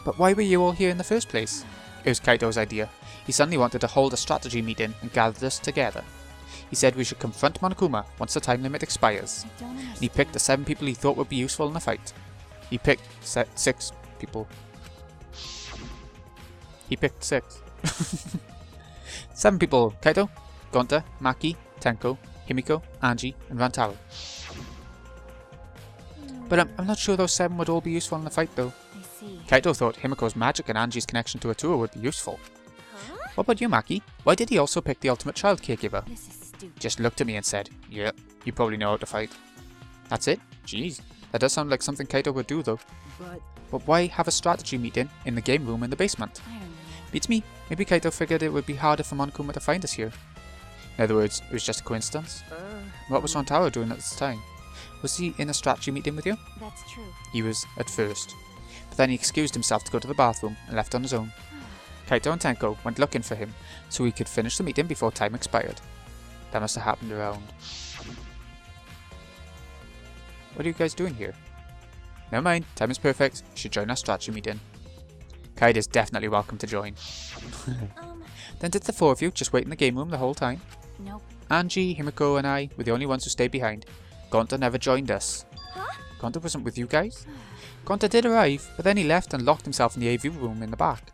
But why were you all here in the first place? It was Kaito's idea. He suddenly wanted to hold a strategy meeting and gather us together. He said we should confront Monokuma once the time limit expires. I don't understand. And he picked the 7 people he thought would be useful in the fight. He picked 6 people. He picked 6. 7 people. Kaito, Gonta, Maki, Tenko, Himiko, Angie, and Rantaro. But I'm not sure those 7 would all be useful in the fight though. I see. Kaito thought Himiko's magic and Angie's connection to Atua would be useful. Huh? What about you, Maki? Why did he also pick the ultimate child caregiver? This is stupid. Just looked at me and said, yeah, you probably know how to fight. That's it? Jeez. That does sound like something Kaito would do though. But why have a strategy meeting in the game room in the basement? I don't know. Beats me. Maybe Kaito figured it would be harder for Monokuma to find us here. In other words, it was just a coincidence. What was Rantaro doing at this time? Was he in a strategy meeting with you? That's true. He was, at first. But then he excused himself to go to the bathroom and left on his own. Kaito and Tenko went looking for him so he could finish the meeting before time expired. That must have happened around... What are you guys doing here? Never mind, time is perfect. You should join our strategy meeting. Kaede is definitely welcome to join. Then did the 4 of you just wait in the game room the whole time? Nope. Angie, Himiko and I were the only ones who stayed behind. Gonta never joined us. Huh? Gonta wasn't with you guys? Gonta did arrive, but then he left and locked himself in the AV room in the back.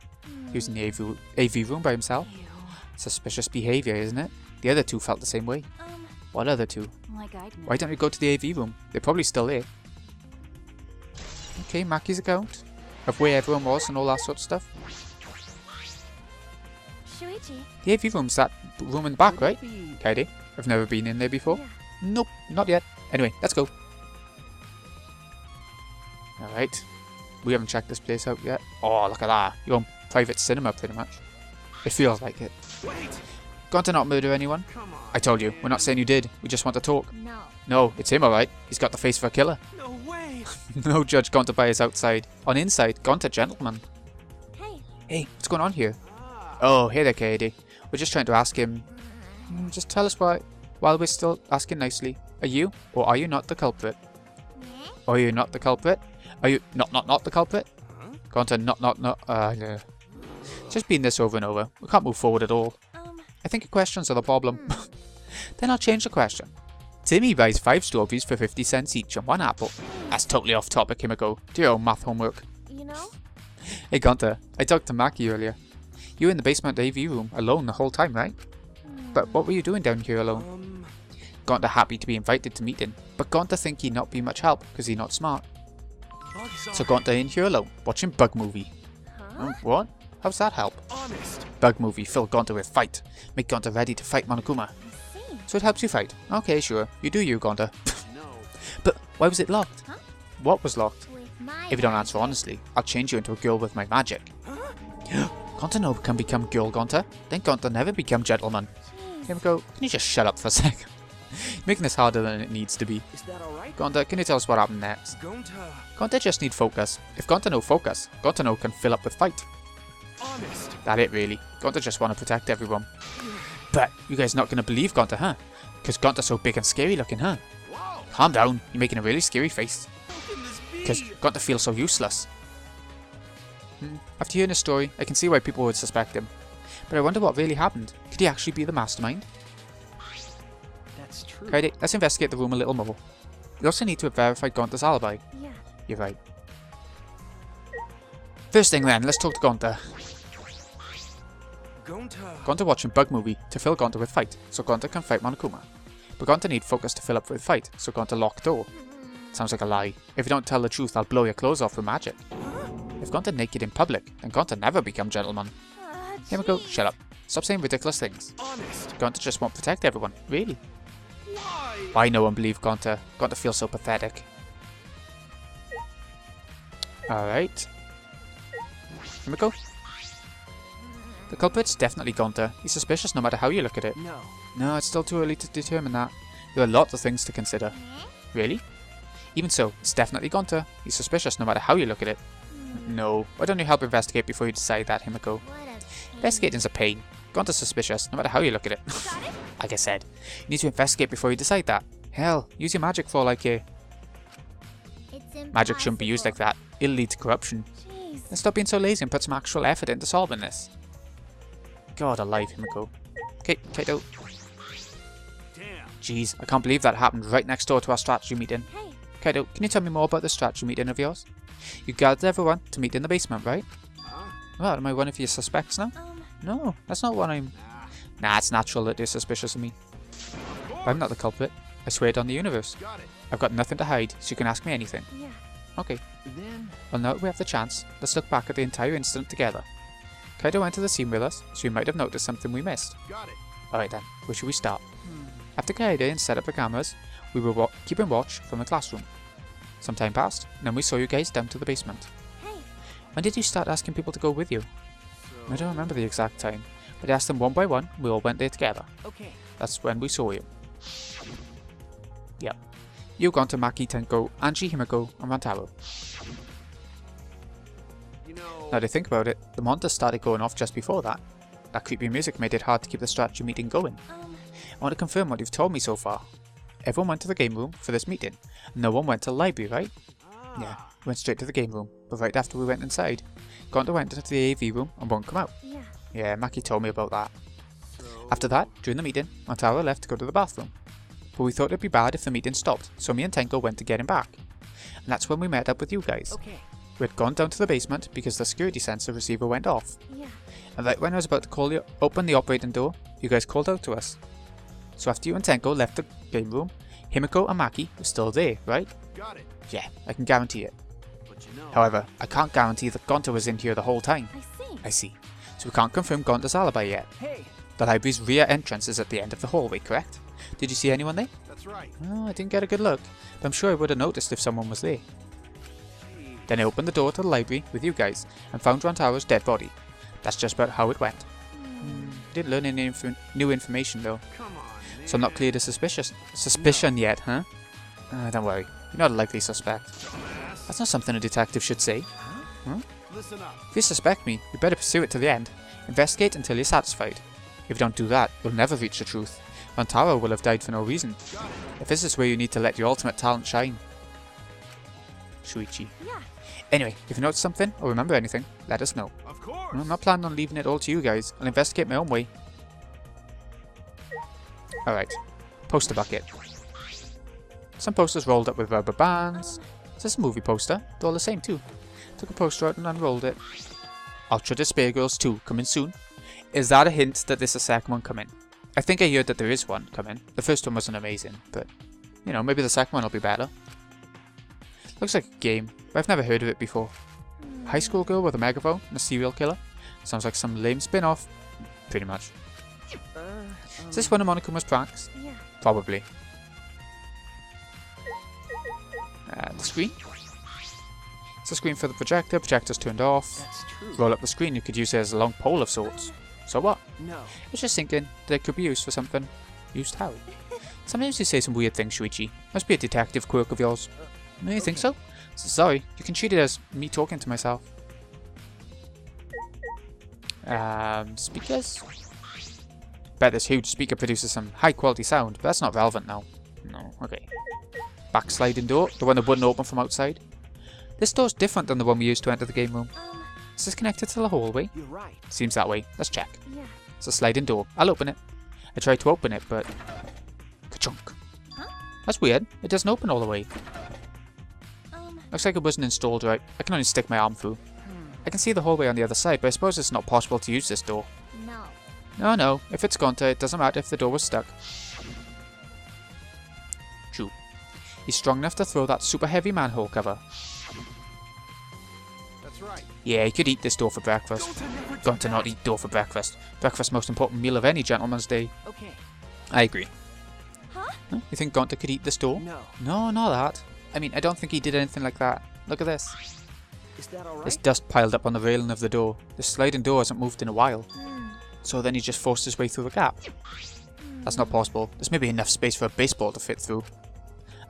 He was in the AV room by himself. Ew. Suspicious behaviour, isn't it? The other 2 felt the same way. What other 2? Like I'd know. Why don't we go to the AV room? They're probably still there. Okay, Maki's account of where everyone was and all that sort of stuff. Shuichi. The AV room's that room in the back, right? Kaede, I've never been in there before. Yeah. Nope, not yet. Anyway, let's go. Alright. We haven't checked this place out yet. Oh, look at that. Your own private cinema, pretty much. It feels like it. Wait! Gone to not murder anyone? Come on. I told you, we're not saying you did. We just want to talk. No. No, it's him, alright. He's got the face of a killer. No way! No judge Gonta by his outside. On inside, Gonta gentleman. Hey. Hey, what's going on here? Oh, hey there, Kaede. We're just trying to ask him... Just tell us why, while we're still asking nicely. Are you, or are you not the culprit? Are you not the culprit? Are you not the culprit? Gonta, not. Yeah. Just been this over and over. We can't move forward at all. I think your questions are the problem. Then I'll change the question. Timmy buys 5 strawberries for 50 cents each and 1 apple. That's totally off topic, Himiko. Do your own math homework. You know? Hey Gonta, I talked to Maki earlier. You were in the basement AV room alone the whole time, right? But what were you doing down here alone? Gonta happy to be invited to meeting, but Gonta think he not be much help because he not smart. So Gonta in here alone, watching Bug Movie. What? How's that help? Honest. Bug Movie fill Gonta with fight. Make Gonta ready to fight Monokuma. So it helps you fight. Okay, sure. You do you, Gonta. No. But why was it locked? Huh? What was locked? With my If you don't answer honestly, I'll change you into a girl with my magic. Gonta no can become girl Gonta. Then Gonta never become gentleman. Here we go. Can you just shut up for a sec? Making this harder than it needs to be. Is that alright? Gonta, can you tell us what happened next? Gonta. Gonta just need focus. If Gonta no focus, Gonta no can fill up with fight. Honest. That it really. Gonta just want to protect everyone. But you guys not gonna believe Gonta, huh? Because Gonta's so big and scary looking, huh? Wow. Calm down, you're making a really scary face. How can this be? Because Gonta feels so useless. After hearing his story, I can see why people would suspect him. But I wonder what really happened. Could he actually be the mastermind? That's true. Alrighty, let's investigate the room a little more. We also need to verify Gonta's alibi. Yeah. You're right. First thing then, let's talk to Gonta. Gonta. Gonta watching Bug Movie to fill Gonta with fight, so Gonta can fight Monokuma. But Gonta need focus to fill up with fight, so Gonta lock door. Sounds like a lie. If you don't tell the truth, I'll blow your clothes off with magic. If Gonta naked in public, then Gonta never become gentleman. Here we go, shut up. Stop saying ridiculous things. Honest. Gonta just won't protect everyone, really. Why? Why no one believe Gonta? Gonta feels so pathetic. Alright. Here we go. The culprit's definitely Gonta. He's suspicious no matter how you look at it. No. No, it's still too early to determine that. There are lots of things to consider. Really? Even so, it's definitely Gonta. He's suspicious no matter how you look at it. No. Why don't you help investigate before you decide that, Himiko? Investigating's a pain. Gonta's suspicious no matter how you look at it. Like I said, you need to investigate before you decide that. Hell, use your magic for all I care. Magic shouldn't be used like that. It'll lead to corruption. Jeez. Then stop being so lazy and put some actual effort into solving this. God alive, Himiko. Okay, Kaito. Damn. Jeez, I can't believe that happened right next door to our strategy meeting. Hey. Kaito, can you tell me more about the strategy meeting of yours? You gathered everyone to meet in the basement, right? Huh? Well, am I one of your suspects now? No, that's not what I'm... Nah, it's natural that they're suspicious of me. But I'm not the culprit. I swear it on the universe. Got it. I've got nothing to hide, so you can ask me anything. Yeah. Okay, Then well now that we have the chance, let's look back at the entire incident together. Kaito went to the scene with us, so you might have noticed something we missed. Got it. Alright then, where should we start? After Kaede set up the cameras, we were keeping watch from the classroom. Some time passed, and then we saw you guys down to the basement. Hey. When did you start asking people to go with you? So, I don't remember the exact time, but I asked them one by one, we all went there together. okay. That's when we saw you. Yep. You gone to Maki, Tenko, Anji, Himiko, and Rantaro. you know, Now to think about it, the monitors started going off just before that. That creepy music made it hard to keep the strategy meeting going. I want to confirm what you've told me so far. Everyone went to the game room for this meeting, and no one went to the library, right? Yeah, we went straight to the game room, but right after we went inside, Gonta went into the AV room and won't come out. Yeah. Yeah, Maki told me about that. so, After that, during the meeting, Rantaro left to go to the bathroom. But we thought it'd be bad if the meeting stopped, so me and Tenko went to get him back. And that's when we met up with you guys. Okay. We had gone down to the basement because the security sensor receiver went off. Yeah. And right when I was about to open the operating door, you guys called out to us. So after you and Tenko left the game room, Himiko and Maki were still there, right? got it. Yeah, I can guarantee it. But you know, However, I can't guarantee that Gonta was in here the whole time. I see. I see. So we can't confirm Gonta's alibi yet. Hey. The library's rear entrance is at the end of the hallway, correct? Did you see anyone there? that's right. Oh, I didn't get a good look, but I'm sure I would have noticed if someone was there. Then I opened the door to the library with you guys and found Rantaro's dead body. That's just about how it went. Didn't learn any new information though, Come on, man. so I'm not clear to suspicion yet, huh? Don't worry, you're not a likely suspect. Dumbass. That's not something a detective should say. Listen up. If you suspect me, you better pursue it to the end. Investigate until you're satisfied. If you don't do that, you'll never reach the truth. Rantaro will have died for no reason. Got it. If this is where you need to let your ultimate talent shine. Shuichi. Yeah. Anyway, if you notice something or remember anything, let us know. Of course. I'm not planning on leaving it all to you guys. I'll investigate my own way. Alright. Poster bucket. Some posters rolled up with rubber bands. Is this a movie poster? They're all the same too. Took a poster out and unrolled it. Ultra Despair Girls 2 coming soon. Is that a hint that there's a second one coming? I think I heard that there is one coming. The first one wasn't amazing, but, you know, maybe the second one will be better. Looks like a game, but I've never heard of it before. High school girl with a megaphone and a serial killer? Sounds like some lame spin-off. Pretty much. Is this one of Monokuma's pranks? Yeah. Probably. The screen? It's a screen for the projector. Projector's turned off. That's true. Roll up the screen, you could use it as a long pole of sorts. So what? No. I was just thinking that it could be used for something. Used how? Sometimes you say some weird things, Shuichi. Must be a detective quirk of yours. No, you think so? Sorry, you can treat it as me talking to myself. Speakers? Bet this huge speaker produces some high quality sound, but that's not relevant now. No, okay. Backsliding door, the one that wouldn't open from outside. This door's different than the one we used to enter the game room. Is this connected to the hallway? You're right. Seems that way. Let's check. Yeah. It's a sliding door. I'll open it. I tried to open it, but... Ka-chunk. Huh? That's weird. It doesn't open all the way. Looks like it wasn't installed right. I can only stick my arm through. I can see the hallway on the other side, but I suppose it's not possible to use this door. No. No. If it's gone to, it doesn't matter if the door was stuck. True. He's strong enough to throw that super heavy manhole cover. That's right. Yeah, he could eat this door for breakfast. Got to not eat door for breakfast. Breakfast most important meal of any gentleman's day. Okay. I agree. Huh? Huh? You think Gonta could eat this door? No. No, not that. I mean, I don't think he did anything like that. Look at this. Is that all right? There's dust piled up on the railing of the door. The sliding door hasn't moved in a while. So then he just forced his way through the gap. That's not possible. There's maybe enough space for a baseball to fit through.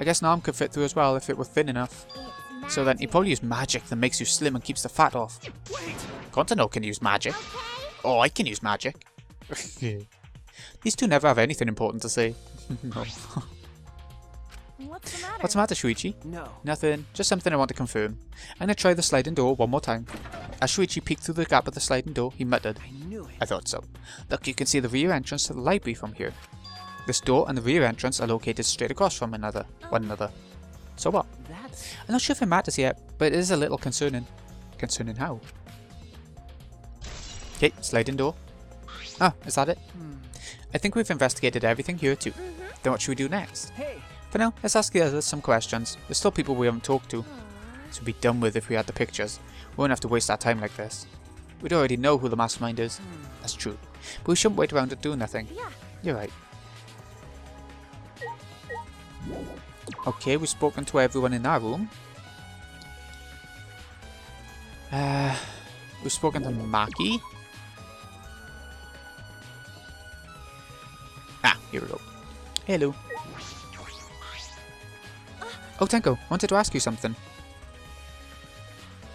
I guess an arm could fit through as well if it were thin enough. So then he probably used magic that makes you slim and keeps the fat off. Gonta can use magic. Oh, I can use magic. These two never have anything important to say. No. What's the matter? What's the matter, Shuichi? No. Nothing. Just something I want to confirm. I'm gonna try the sliding door one more time. As Shuichi peeked through the gap of the sliding door, he muttered, I knew it. I thought so. Look, you can see the rear entrance to the library from here. This door and the rear entrance are located straight across from one another. So what? That's... I'm not sure if it matters yet, but it is a little concerning. Concerning how? Okay, sliding door. Ah, is that it? I think we've investigated everything here too. Then what should we do next? Hey. For now, let's ask the others some questions. There's still people we haven't talked to. This would be done with if we had the pictures. We won't have to waste our time like this. We'd already know who the mastermind is. That's true. But we shouldn't wait around and do nothing. Yeah. You're right. Okay, we've spoken to everyone in our room. We've spoken to Maki. Ah, here we go. Hello. Oh, Tenko, wanted to ask you something.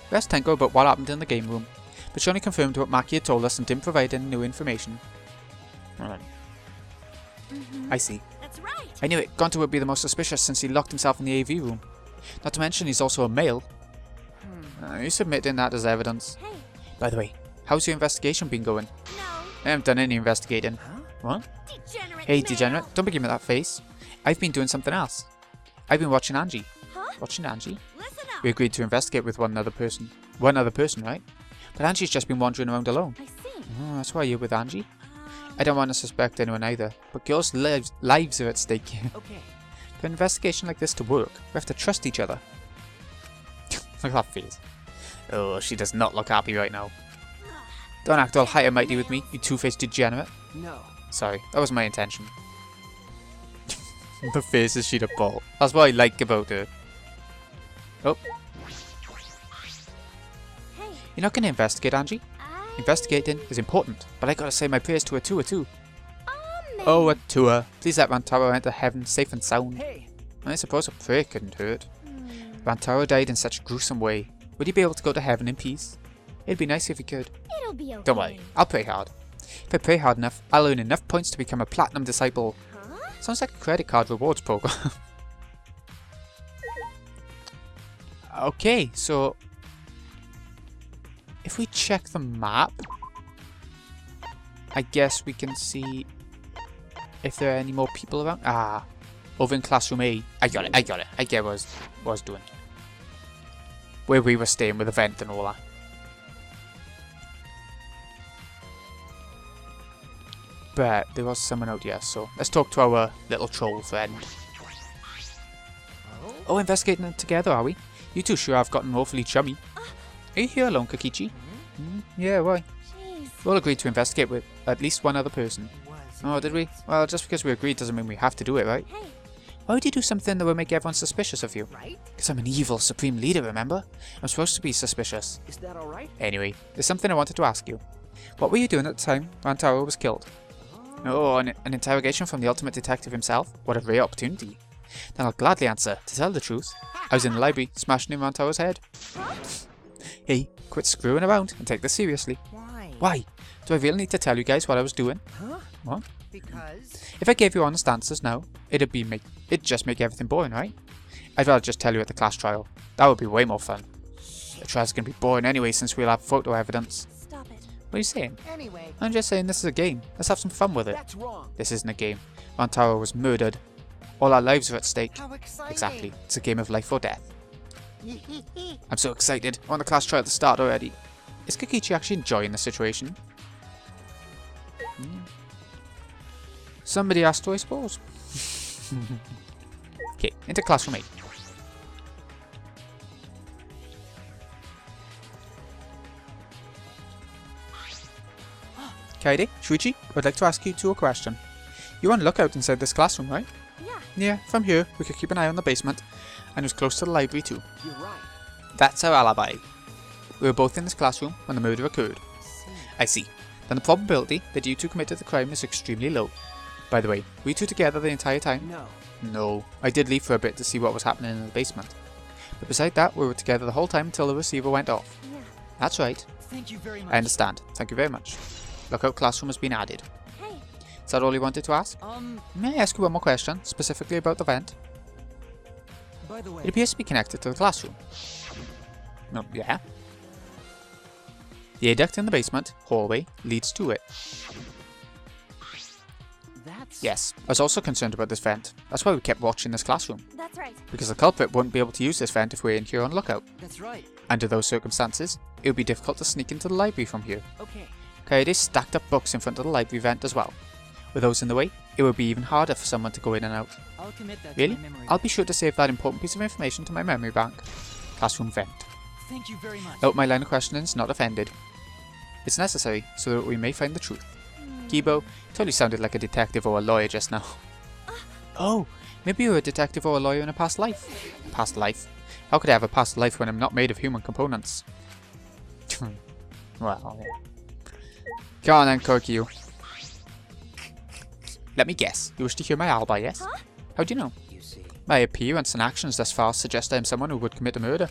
We asked Tenko about what happened in the game room, but she only confirmed what Maki had told us and didn't provide any new information. Alright. I see. That's right. I knew it. Gonta would be the most suspicious since he locked himself in the AV room. Not to mention he's also a male. Are you submitting that as evidence? Hey. By the way, how's your investigation been going? No. I haven't done any investigating. Huh? What? Degenerate. Hey, male. degenerate, don't be giving me that face. I've been doing something else. I've been watching Angie. Huh? Watching Angie? Listen up. We agreed to investigate with one other person. One other person, right? But Angie's just been wandering around alone. I see. Oh, that's why you're with Angie? I don't want to suspect anyone either, but girls' lives are at stake. Okay. For an investigation like this to work, we have to trust each other. Look at that face. Oh, she does not look happy right now. Don't act all high and mighty with me, you two-faced degenerate. No. Sorry, that was my intention. The face is she'd a ball. That's what I like about her. Oh. Hey. You're not going to investigate, Angie? Investigating is important, but I gotta say my prayers to Atua too. Amen. Oh, Atua, please let Rantaro enter heaven safe and sound. Hey. I suppose a prayer couldn't hurt. Rantaro died in such a gruesome way. Would he be able to go to heaven in peace? It'd be nice if he could. It'll be okay. Don't worry, I'll pray hard. If I pray hard enough, I'll earn enough points to become a platinum disciple. Huh? Sounds like a credit card rewards program. Okay, so if we check the map, I guess we can see if there are any more people around. Ah, over in classroom A. I got it. I get what I was doing. Where we were staying with the vent and all that. bet there was someone out here, so let's talk to our little troll friend. Oh, investigating it together, are we? You two sure have gotten awfully chummy. Are you here alone, Kokichi? Yeah, why? Jeez. We all agreed to investigate with at least one other person. Oh, did we? Well, just because we agreed doesn't mean we have to do it, right? Hey. Why would you do something that would make everyone suspicious of you? Right? Because I'm an evil supreme leader, remember? I'm supposed to be suspicious. Is that alright? Anyway, there's something I wanted to ask you. What were you doing at the time Rantaro was killed? Oh, an interrogation from the ultimate detective himself? What a rare opportunity. Then I'll gladly answer. To tell the truth, I was in the library, smashing in Rantaro's head. Hey, quit screwing around and take this seriously. Why? Why? Do I really need to tell you guys what I was doing? Huh? What? Because... If I gave you honest answers now, it'd just make everything boring, right? I'd rather just tell you at the class trial. That would be way more fun. The trial's gonna be boring anyway since we'll have photo evidence. Stop it. What are you saying? Anyway, I'm just saying this is a game. Let's have some fun with it. That's wrong. This isn't a game. Rantaro was murdered. All our lives are at stake. how exciting. Exactly. It's a game of life or death. I'm so excited. I want the class trial to start already. Is Kokichi actually enjoying the situation? Somebody asked to, I suppose. Okay, into classroom 8. Kaede, Shuichi, I'd like to ask you two a question. You're on lookout inside this classroom, right? Yeah. Yeah, from here, we could keep an eye on the basement, and it was close to the library too. You're right. That's our alibi. We were both in this classroom when the murder occurred. I see. Then the probability that you two committed the crime is extremely low. By the way, were you two together the entire time? No. No. I did leave for a bit to see what was happening in the basement. But beside that, we were together the whole time until the receiver went off. Yeah. That's right. Thank you very much. I understand. Thank you very much. Lookout classroom has been added. Hey. Is that all you wanted to ask? May I ask you one more question, specifically about the vent? By the way, It appears to be connected to the classroom. No, yeah. The air duct in the basement, hallway, leads to it. that's... Yes, I was also concerned about this vent. That's why we kept watching this classroom. That's right. Because the culprit wouldn't be able to use this vent if we're in here on lookout. That's right. Under those circumstances, it would be difficult to sneak into the library from here. Okay. Kaede stacked up books in front of the library vent as well. With those in the way, it would be even harder for someone to go in and out. I'll commit that Really? to my memory. I'll be sure to save that important piece of information to my memory bank. Classroom vent. Thank you very much. Note my line of questioning is not offended. It's necessary so that we may find the truth. Kibo, totally sounded like a detective or a lawyer just now. Oh, maybe you're a detective or a lawyer in a past life. Past life? How could I have a past life when I'm not made of human components? Well, yeah. Go on then, Kokyu. Let me guess. You wish to hear my alibi, yes? Huh? How do you know? You see. My appearance and actions thus far suggest I am someone who would commit a murder.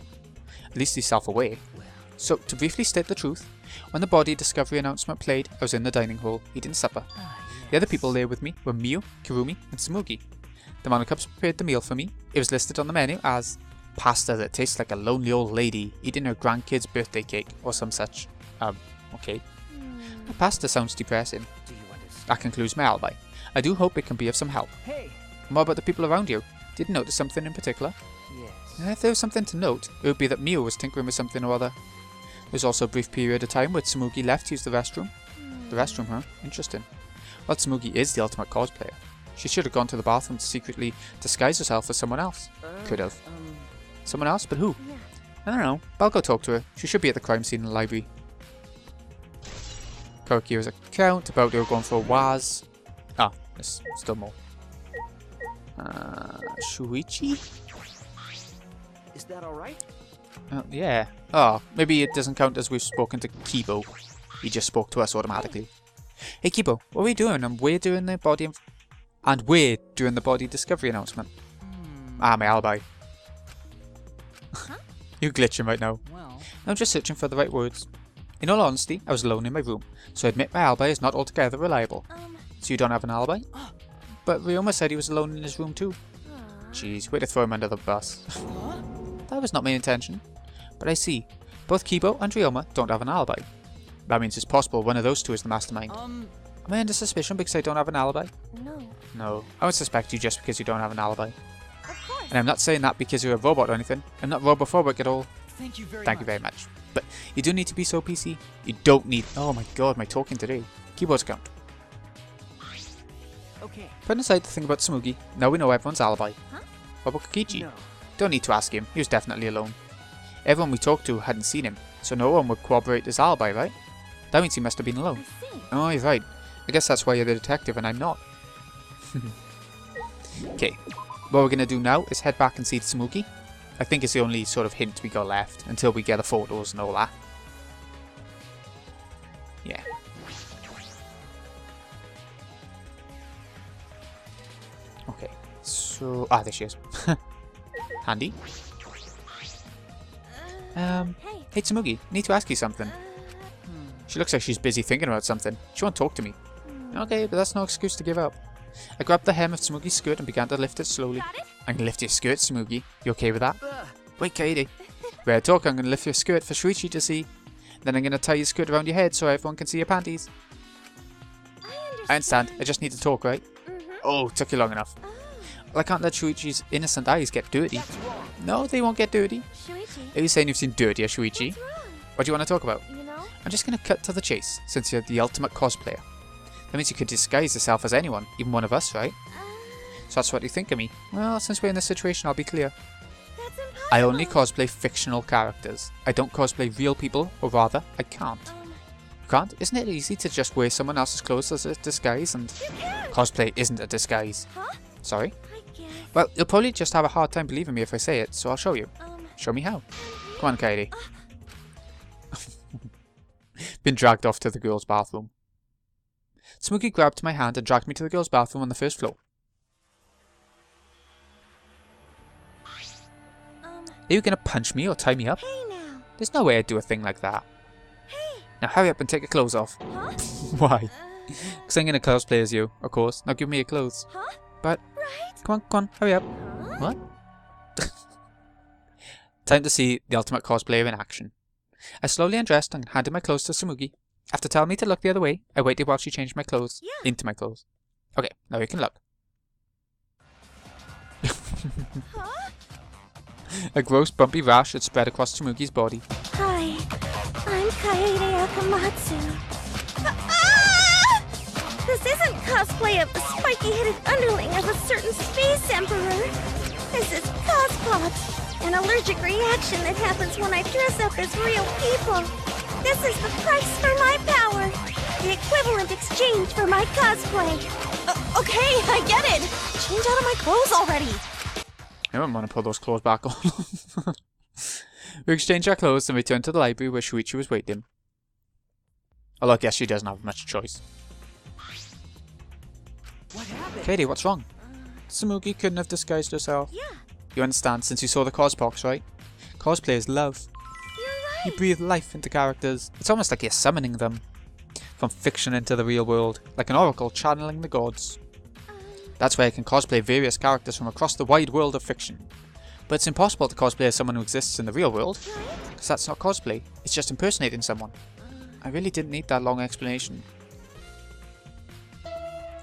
At least he's self-aware. Well, So, to briefly state the truth, when the body discovery announcement played, I was in the dining hall, eating supper. The other people there with me were Miu, Kirumi, and Tsumugi. The Monocups prepared the meal for me. It was listed on the menu as pasta that tastes like a lonely old lady eating her grandkid's birthday cake, or some such. Okay. The pasta sounds depressing. do you understand? That concludes my alibi. I do hope it can be of some help. Hey! And what about the people around you? Did you notice something in particular? Yes. If there was something to note, it would be that Miu was tinkering with something or other. There was also a brief period of time where Tsumugi left to use the restroom. The restroom, huh? Interesting. Well, Tsumugi is the ultimate cosplayer. She should have gone to the bathroom to secretly disguise herself as someone else. Could have. Someone else? But who? Yeah. I don't know. But I'll go talk to her. She should be at the crime scene in the library. Kokyo's account about they were going for a Waz. Ah, there's still more. Shuichi? Is that alright? Yeah. Oh, maybe it doesn't count as we've spoken to Kibo. He just spoke to us automatically. Hey Kibo, what are we doing? And we're doing the body discovery announcement. Ah, my alibi. You're glitching right now. Well, I'm just searching for the right words. In all honesty, I was alone in my room, so I admit my alibi is not altogether reliable. So you don't have an alibi? But Ryoma said he was alone in his room too. Jeez, way to throw him under the bus. That was not my intention. But I see. Both Kibo and Ryoma don't have an alibi. That means it's possible one of those two is the mastermind. Am I under suspicion because I don't have an alibi? No. No. I would suspect you just because you don't have an alibi. Of course. And I'm not saying that because you're a robot or anything. I'm not robophobic at all. thank you very Thank much. you very much. But you do need to be so PC. You don't need... Oh my god, my talking today. Keyboard's account. Okay. Putting aside the thing about Tsumugi, now we know everyone's alibi. Huh? What about Kokichi? No. Don't need to ask him, he was definitely alone. Everyone we talked to hadn't seen him, so no one would corroborate his alibi, right? That means he must have been alone. I see. Oh, you're right. I guess that's why you're the detective and I'm not. Okay, what we're gonna do now is head back and see Tsumugi. I think it's the only sort of hint we got left until we get the photos and all that. Yeah. Okay, so... Ah, there she is. Handy. Hey. Hey Tsumugi, need to ask you something. She looks like she's busy thinking about something. She won't talk to me. Okay, but that's no excuse to give up. I grabbed the hem of Tsumugi's skirt and began to lift it slowly. Got it? I'm gonna lift your skirt, Tsumugi. You okay with that? Ugh. Wait, Katie. Rare talk, I'm gonna lift your skirt for Shuichi to see. Then I'm gonna tie your skirt around your head so everyone can see your panties. I understand. I just need to talk, right? Oh, took you long enough. Well, I can't let Shuichi's innocent eyes get dirty. That's wrong. No, they won't get dirty. Shuichi, Are you saying you've seen dirtier, Shuichi? what's wrong? What do you want to talk about? You know? I'm just gonna cut to the chase, since you're the ultimate cosplayer. That means you could disguise yourself as anyone, even one of us, right? So that's what you think of me. Well, since we're in this situation, I'll be clear. That's impossible. I only cosplay fictional characters. I don't cosplay real people, or rather, I can't. You can't? Isn't it easy to just wear someone else's clothes as a disguise? And You can't. cosplay isn't a disguise. Huh? Sorry? I guess. Well, you'll probably just have a hard time believing me if I say it, so I'll show you. Show me how. Come on, Katie. Been dragged off to the girls' bathroom. Tsumugi grabbed my hand and dragged me to the girls' bathroom on the first floor. Are you gonna punch me or tie me up? Hey now. There's no way I'd do a thing like that. Hey. Now hurry up and take your clothes off. Huh? Why? Because I'm gonna cosplay as you, of course. Now give me your clothes. Huh? But, Right? come on, hurry up. Huh? What? Time to see the ultimate cosplayer in action. I slowly undressed and handed my clothes to Tsumugi. After telling me to look the other way, I waited while she changed my clothes Yeah. into my clothes. Okay, now you can look. Huh? A gross bumpy rash had spread across Tsumugi's body. Hi, I'm Kaede Akamatsu. Ah! This isn't cosplay of the spiky-headed underling of a certain space emperor. This is cosplot, an allergic reaction that happens when I dress up as real people. This is the price for my power, the equivalent exchange for my cosplay. Okay, I get it. Change out of my clothes already. I don't want to put those clothes back on. We exchanged our clothes and returned to the library where Shuichi was waiting. Although I guess she doesn't have much choice. What happened? Katie, what's wrong? Tsumugi couldn't have disguised herself. Yeah, You understand since you saw the cosbox, right? Cosplay is love. you're right. You breathe life into characters. It's almost like you're summoning them. From fiction into the real world. Like an oracle channeling the gods. That's why I can cosplay various characters from across the wide world of fiction. But it's impossible to cosplay as someone who exists in the real world. Because that's not cosplay. It's just impersonating someone. I really didn't need that long explanation.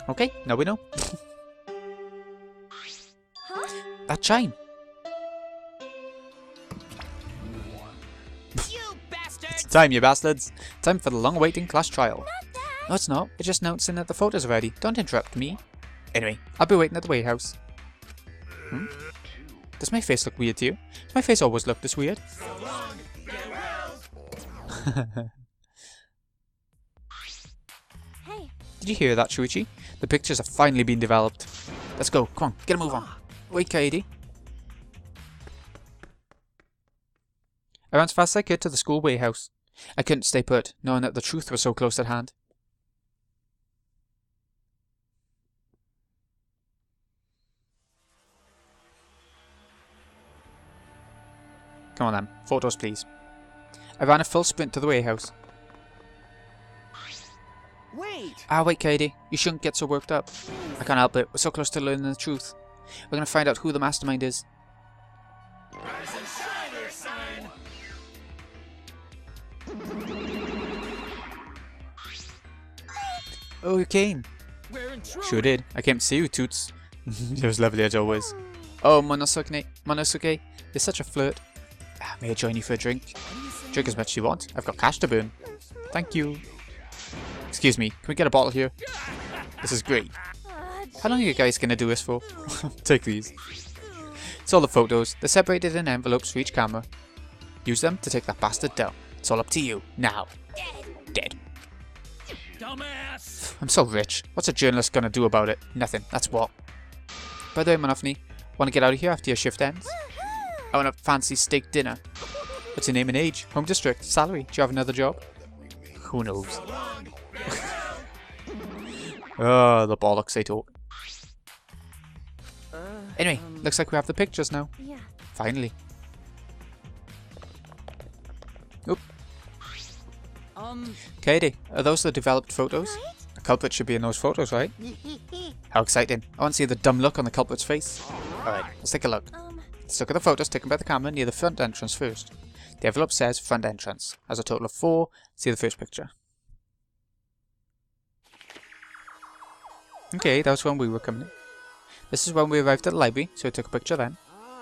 Okay, now we know. Huh? That chime. You bastards! It's time, you bastards. Time for the long-awaiting class trial. Not that. No, it's not. It's just announcing that the photos are ready. Don't interrupt me. Anyway, I'll be waiting at the warehouse. Does my face look weird to you? Does my face always look this weird? Hey, Did you hear that, Shuichi? The pictures have finally been developed. Let's go. Come on, get a move on. Wait, Katie. I ran as fast as I could to the school warehouse. I couldn't stay put, knowing that the truth was so close at hand. Come on then, photos please. I ran a full sprint to the warehouse. Wait! Ah, wait, Katie. You shouldn't get so worked up. I can't help it. We're so close to learning the truth. We're gonna find out who the mastermind is. Oh, you came. We're in trouble. Sure did. I came to see you, Toots. It was lovely as always. Oh, Monosuke. You're such a flirt. Ah, may I join you for a drink? Drink as much as you want. I've got cash to burn. Thank you. Excuse me, can we get a bottle here? This is great. How long are you guys gonna do this for? Take these. It's all the photos. They're separated in envelopes for each camera. Use them to take that bastard down. It's all up to you. Now. Dead. Dumbass! I'm so rich. What's a journalist gonna do about it? Nothing. That's what. By the way, Monofny, wanna get out of here after your shift ends? I want a fancy steak dinner. What's your name and age? Home district? Salary? Do you have another job? Who knows? Oh, the bollocks they talk. Anyway, looks like we have the pictures now. Yeah. Finally. Oop. Katie, are those the developed photos? The culprit should be in those photos, right? How exciting. I want to see the dumb look on the culprit's face. Alright, let's take a look. Let's look at the photos taken by the camera near the front entrance first. The envelope says front entrance. Has a total of 4. See the first picture. Okay, that was when we were coming in. This is when we arrived at the library, so I took a picture then.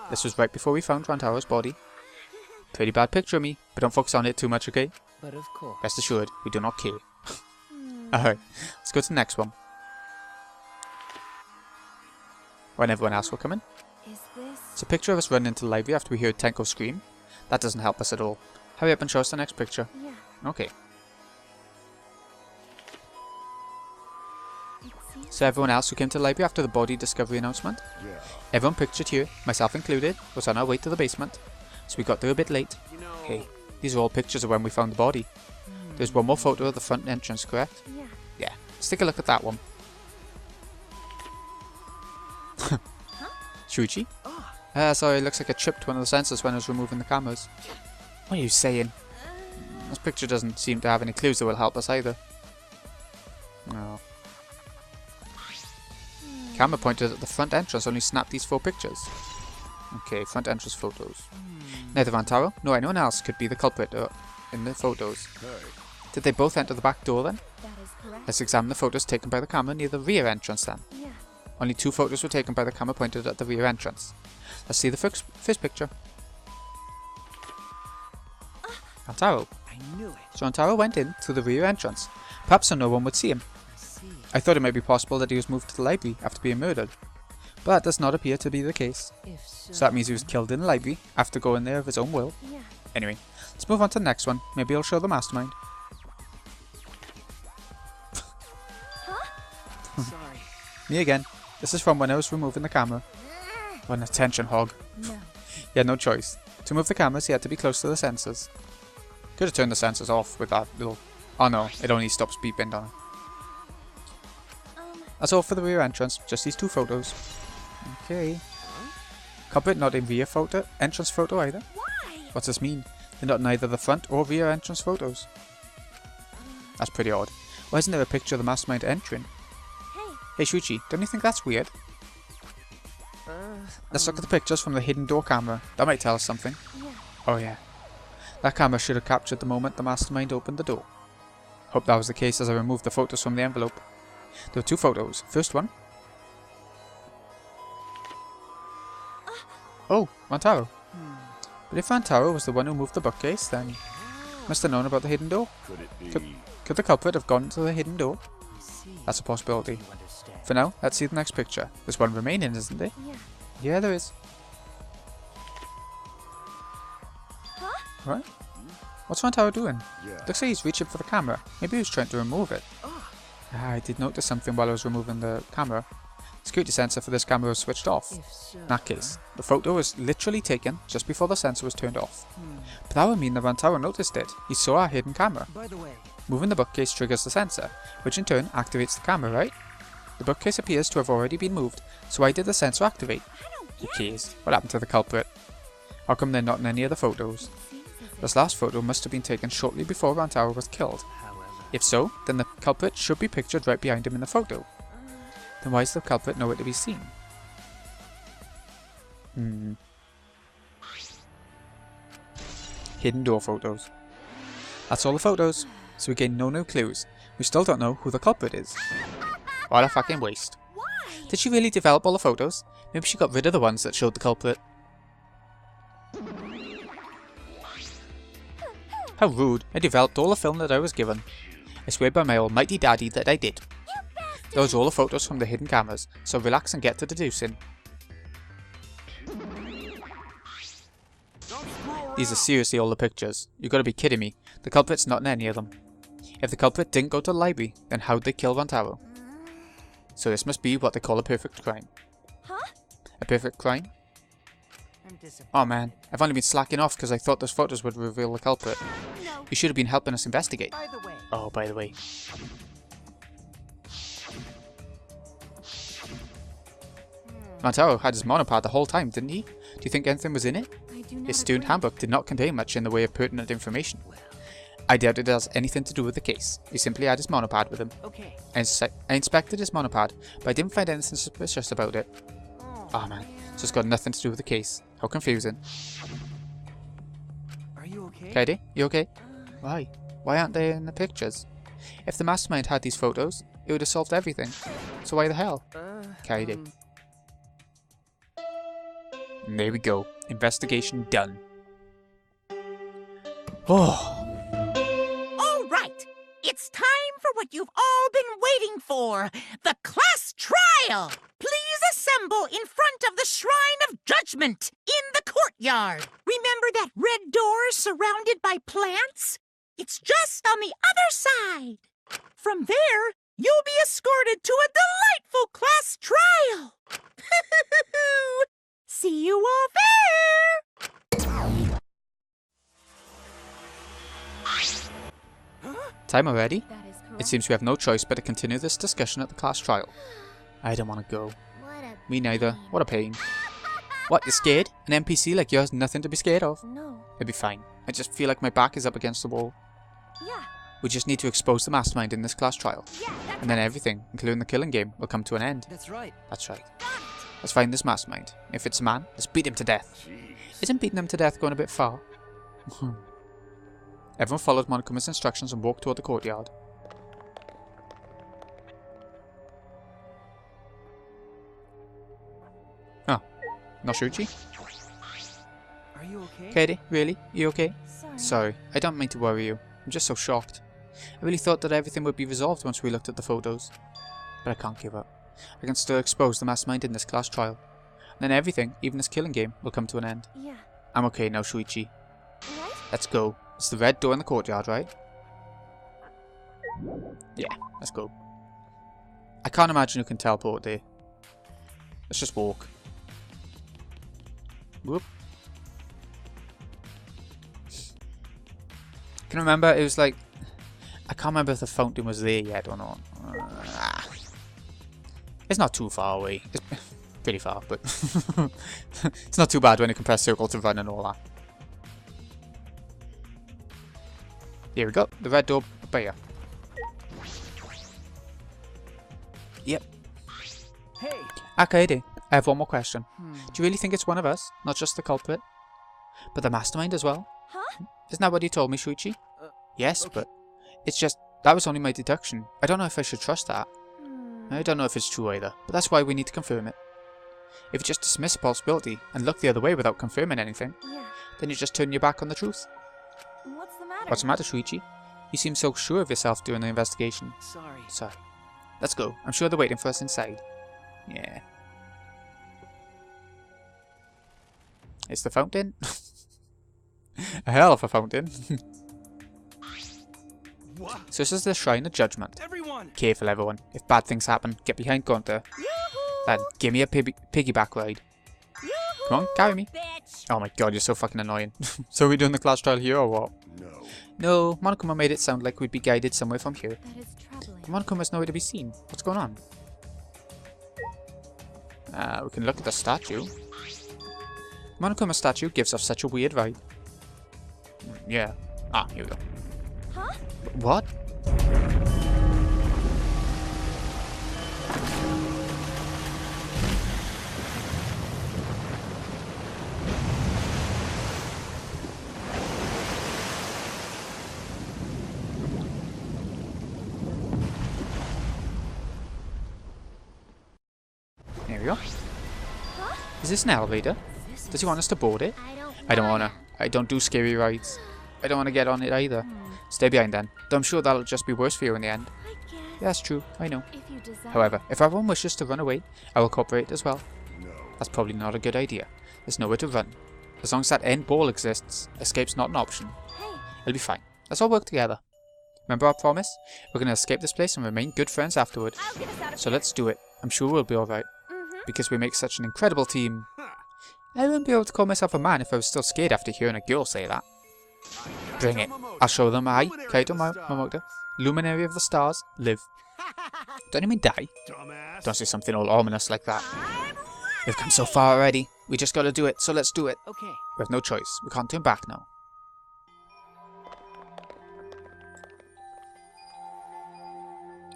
This was right before we found Rantaro's body. Pretty bad picture of me, but don't focus on it too much, okay? But of course. Rest assured, we do not care. Alright, let's go to the next one. When everyone else were coming. Is this? It's a picture of us running into the library after we heard Tenko scream. That doesn't help us at all. Hurry up and show us the next picture. Yeah. Okay. It seems. So everyone else who came to the library after the body discovery announcement. Everyone pictured here, myself included, was on our way to the basement. So we got there a bit late. Hey, these are all pictures of when we found the body. There's one more photo of the front entrance, correct? Yeah. Yeah, let's take a look at that one. Shuichi? Sorry, it looks like I tripped one of the sensors when I was removing the cameras. What are you saying? This picture doesn't seem to have any clues that will help us either. No. Camera pointed at the front entrance only snapped these 4 pictures. Okay, front entrance photos. Neither Rantaro nor anyone else could be the culprit in the photos. Did they both enter the back door then? That is correct. Let's examine the photos taken by the camera near the rear entrance then. Yeah. Only 2 photos were taken by the camera pointed at the rear entrance. Let's see the first picture. Rantaro. I knew it. So Rantaro went in through the rear entrance, perhaps so no one would see him. I see. I thought it might be possible that he was moved to the library after being murdered, but that does not appear to be the case. If so. So that means he was killed in the library after going there of his own will. Yeah. Anyway, let's move on to the next one. Maybe I'll show the mastermind. Sorry. Me again. This is from when I was removing the camera. What an attention hog. No. He had no choice. To move the cameras, he had to be close to the sensors. Could have turned the sensors off with that little... Oh no, it only stops beeping, doesn't it? That's all for the rear entrance, just these 2 photos. Okay. Culprit not in rear photo, entrance photo either. Why? What's this mean? They're not in either the front or rear entrance photos. That's pretty odd. Why isn't there a picture of the mastermind entering? Hey. Hey Shuichi, don't you think that's weird? Let's look at the pictures from the hidden door camera. That might tell us something. Yeah. Oh yeah. That camera should have captured the moment the mastermind opened the door. Hope that was the case as I removed the photos from the envelope. There were 2 photos. First one. Oh, Rantaro. But if Rantaro was the one who moved the bookcase, then must have known about the hidden door. Could it be? Could the culprit have gone to the hidden door? I see. That's a possibility. You understand. For now, let's see the next picture. There's one remaining, isn't there? Yeah. Yeah, there is. Right? What's Rantaro doing? Looks like he's reaching for the camera. Maybe he was trying to remove it. I did notice something while I was removing the camera. The security sensor for this camera was switched off. If so. In that case, the photo was literally taken just before the sensor was turned off. But that would mean that Rantaro noticed it. He saw our hidden camera. By the way, Moving the bookcase triggers the sensor, which in turn activates the camera, right? The bookcase appears to have already been moved, so why did the sensor activate? Who cares? What happened to the culprit? How come they're not in any of the photos? This last photo must have been taken shortly before Rantaro was killed. however, If so, then the culprit should be pictured right behind him in the photo. Then why is the culprit nowhere to be seen? Hidden door photos. That's all the photos, so we gain no new clues. We still don't know who the culprit is. What a fucking waste. Why? Did she really develop all the photos? Maybe she got rid of the ones that showed the culprit. How rude. I developed all the film that I was given. I swear by my almighty daddy that I did. Those are all the photos from the hidden cameras, so relax and get to deducing. These are seriously all the pictures. You gotta be kidding me. The culprit's not in any of them. If the culprit didn't go to the library, then how'd they kill Rantaro? So this must be what they call a perfect crime. Huh? A perfect crime? I'm disappointed. Oh man, I've only been slacking off because I thought those photos would reveal the culprit. No. You should have been helping us investigate. By the way, Oh, by the way. Rantaro had his monopod the whole time, didn't he? Do you think anything was in it? I do not His student agree. handbook did not contain much in the way of pertinent information. I doubt it has anything to do with the case. He simply had his monopod with him. okay. I inspected his monopod, but I didn't find anything suspicious about it. Oh man, so it's got nothing to do with the case. How confusing. Are you okay? Katie, you okay? Why? Why aren't they in the pictures? If the mastermind had these photos, it would have solved everything. So why the hell? Katie. And there we go. Investigation done. Oh, All right. It's time for what you've all been waiting for. The class trial. Please assemble in front of the Shrine of Judgment in the courtyard. Remember that red door surrounded by plants? It's just on the other side. From there, you'll be escorted to a delightful class trial. See you all there. time already? That is correct. It seems we have no choice but to continue this discussion at the class trial. I don't want to go. What a Me neither. What a pain. What, you're scared? An NPC like you has nothing to be scared of. no. It'll be fine. I just feel like my back is up against the wall. Yeah. We just need to expose the mastermind in this class trial. Yeah. That's And then everything, including the killing game, will come to an end. That's right. That's right. Let's find this mastermind. If it's a man, let's beat him to death. Isn't beating him to death going a bit far? Everyone followed Monokuma's instructions and walked toward the courtyard. Oh, no Shuichi? Are you okay? Katie, really? You okay? Sorry. Sorry, I don't mean to worry you. I'm just so shocked. I really thought that everything would be resolved once we looked at the photos. But I can't give up. I can still expose the mastermind in this class trial. And then everything, even this killing game, will come to an end. Yeah. I'm okay now, Shuichi. Right? Let's go. It's the red door in the courtyard, right? Yeah, let's go. I can't imagine you can teleport there. Let's just walk. Whoop. I can remember it was like... I can't remember if the fountain was there yet or not. It's not too far away. It's pretty far, but... it's not too bad when you can press circle to run and all that. Here we go. The red door up here. Yep. Hey. Akaede, I have one more question. Hmm. Do you really think it's one of us? Not just the culprit? But the mastermind as well? Huh? Isn't that what you told me, Shuichi? Yes, okay. but... It's just... That was only my deduction. I don't know if I should trust that. Hmm. I don't know if it's true either. But that's why we need to confirm it. If you just dismiss a possibility and look the other way without confirming anything, Yeah. then you just turn your back on the truth. What's the matter? What's the matter, Shuichi? You seem so sure of yourself during the investigation. Sorry. Sorry. Let's go. I'm sure they're waiting for us inside. Yeah. It's the fountain? A hell of a fountain. What? So this is the Shrine of Judgment. Everyone! Careful everyone. If bad things happen, get behind Gunter. Yoo-hoo! Then give me a piggyback ride. Yoo-hoo, Come on, carry me. Bitch! Oh my god, you're so fucking annoying. So are we doing the class trial here or what? No. No, Monokuma made it sound like we'd be guided somewhere from here. That is troubling. But Monokuma's nowhere to be seen. What's going on? We can look at the statue. Monokuma's statue gives off such a weird vibe. Yeah. Ah, here we go. Huh? What? There we go. Huh? Is this an elevator? This Does he want us to board it? I don't wanna. I don't do scary rides. I don't wanna get on it either. Hmm. Stay behind then. Though I'm sure that'll just be worse for you in the end. I guess. That's true, I know. If you desire. However, if everyone wishes to run away, I will cooperate as well. That's probably not a good idea. There's nowhere to run. As long as that end ball exists, escape's not an option. Hey, It'll be fine. Let's all work together. Remember our promise? We're going to escape this place and remain good friends afterward. I'll get us out of So here. let's do it. I'm sure we'll be alright. Because we make such an incredible team. I wouldn't be able to call myself a man if I was still scared after hearing a girl say that. Bring it. I'll show them I, Kaito Momota, luminary of the stars, live. Don't you mean die? Dumbass. Don't say something all ominous like that. We've come so far already. We just gotta do it, so let's do it. Okay. We have no choice. We can't turn back now.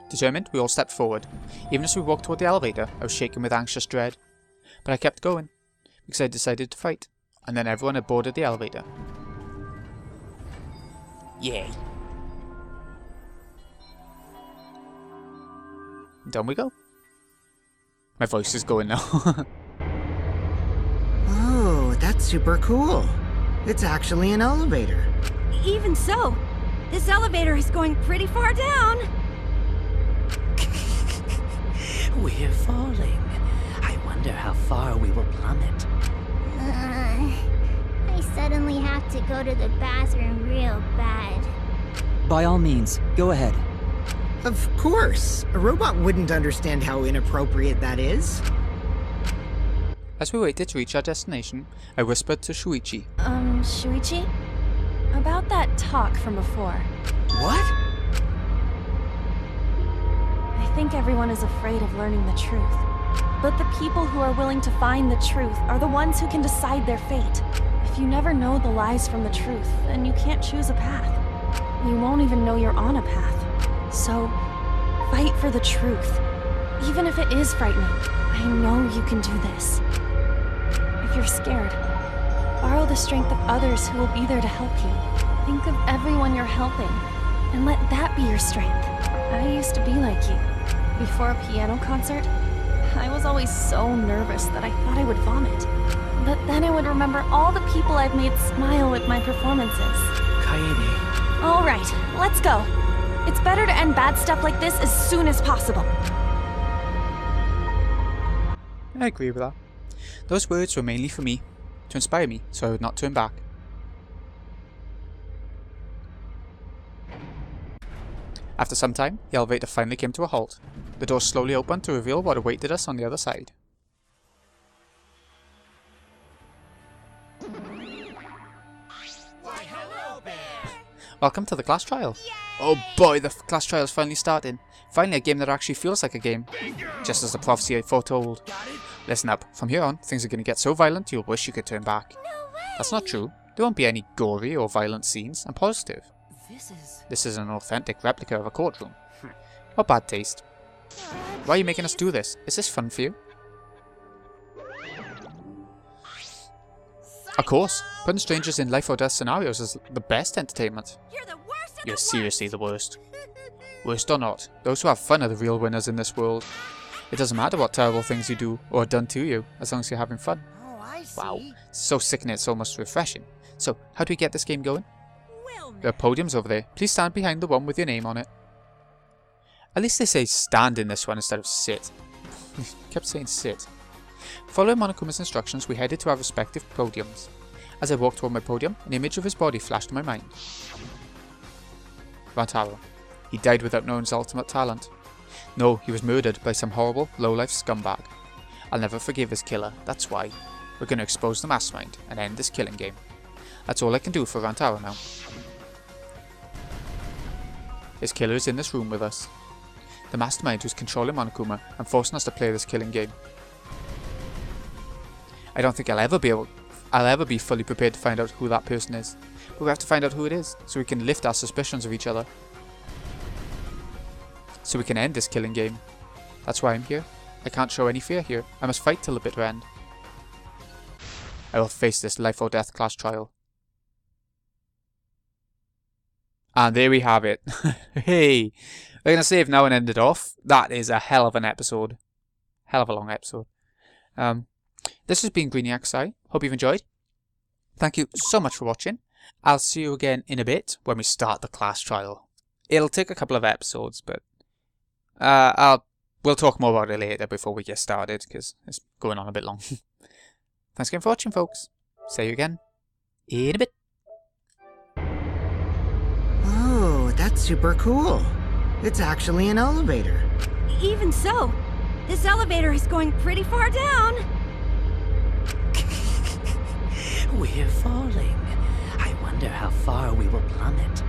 Determined, we all stepped forward. Even as we walked toward the elevator, I was shaken with anxious dread. But I kept going, because I decided to fight. And then everyone had boarded the elevator. Yay. Down we go. My voice is going now. Oh, that's super cool. It's actually an elevator. Even so, this elevator is going pretty far down. We're falling. I wonder how far we will plummet. I suddenly have to go to the bathroom real bad. By all means, go ahead. Of course. A robot wouldn't understand how inappropriate that is. As we waited to reach our destination, I whispered to Shuichi. Shuichi? About that talk from before. What? I think everyone is afraid of learning the truth. But the people who are willing to find the truth are the ones who can decide their fate. If you never know the lies from the truth, then you can't choose a path. You won't even know you're on a path. So, fight for the truth. Even if it is frightening, I know you can do this. If you're scared, borrow the strength of others who will be there to help you. Think of everyone you're helping, and let that be your strength. I used to be like you. Before a piano concert, I was always so nervous that I thought I would vomit. But then I would remember all the people I've made smile with my performances. Kaede. All right, let's go. It's better to end bad stuff like this as soon as possible. I agree with that. Those words were mainly for me, to inspire me so I would not turn back. After some time, the elevator finally came to a halt. The door slowly opened to reveal what awaited us on the other side. Welcome to the class trial. Oh boy, the class trial is finally starting. Finally a game that actually feels like a game. Just as the prophecy I foretold. Listen up, from here on, things are going to get so violent you'll wish you could turn back. That's not true. There won't be any gory or violent scenes. I'm positive. This is an authentic replica of a courtroom. What bad taste. Why are you making us do this? Is this fun for you? Of course, putting strangers in life or death scenarios is the best entertainment. You're the worst of You're the seriously the worst. Worst or not, those who have fun are the real winners in this world. It doesn't matter what terrible things you do or are done to you, as long as you're having fun. Oh, I see. Wow, it's so sickening it's almost refreshing. So, how do we get this game going? Well, There are podiums over there. Please stand behind the one with your name on it. At least they say stand in this one instead of sit. Kept saying sit. Following Monokuma's instructions, we headed to our respective podiums. As I walked toward my podium, an image of his body flashed in my mind. Rantaro. He died without knowing his ultimate talent. No, he was murdered by some horrible, low-life scumbag. I'll never forgive his killer, that's why. We're going to expose the mastermind and end this killing game. That's all I can do for Rantaro now. His killer is in this room with us. The mastermind who's controlling Monokuma and forcing us to play this killing game. I don't think I'll ever be fully prepared to find out who that person is. But we have to find out who it is, so we can lift our suspicions of each other. So we can end this killing game. That's why I'm here. I can't show any fear here. I must fight till the bitter end. I will face this life or death class trial. And there we have it. Hey! We're going to save now and end it off. That is a hell of an episode. Hell of a long episode. This has been GreenyXI. Hope you've enjoyed. Thank you so much for watching. I'll see you again in a bit when we start the class trial. It'll take a couple of episodes, but We'll talk more about it later before we get started, because it's going on a bit long. Thanks again for watching, folks. See you again in a bit. Oh, that's super cool. It's actually an elevator. Even so, this elevator is going pretty far down. We're falling. I wonder how far we will plummet.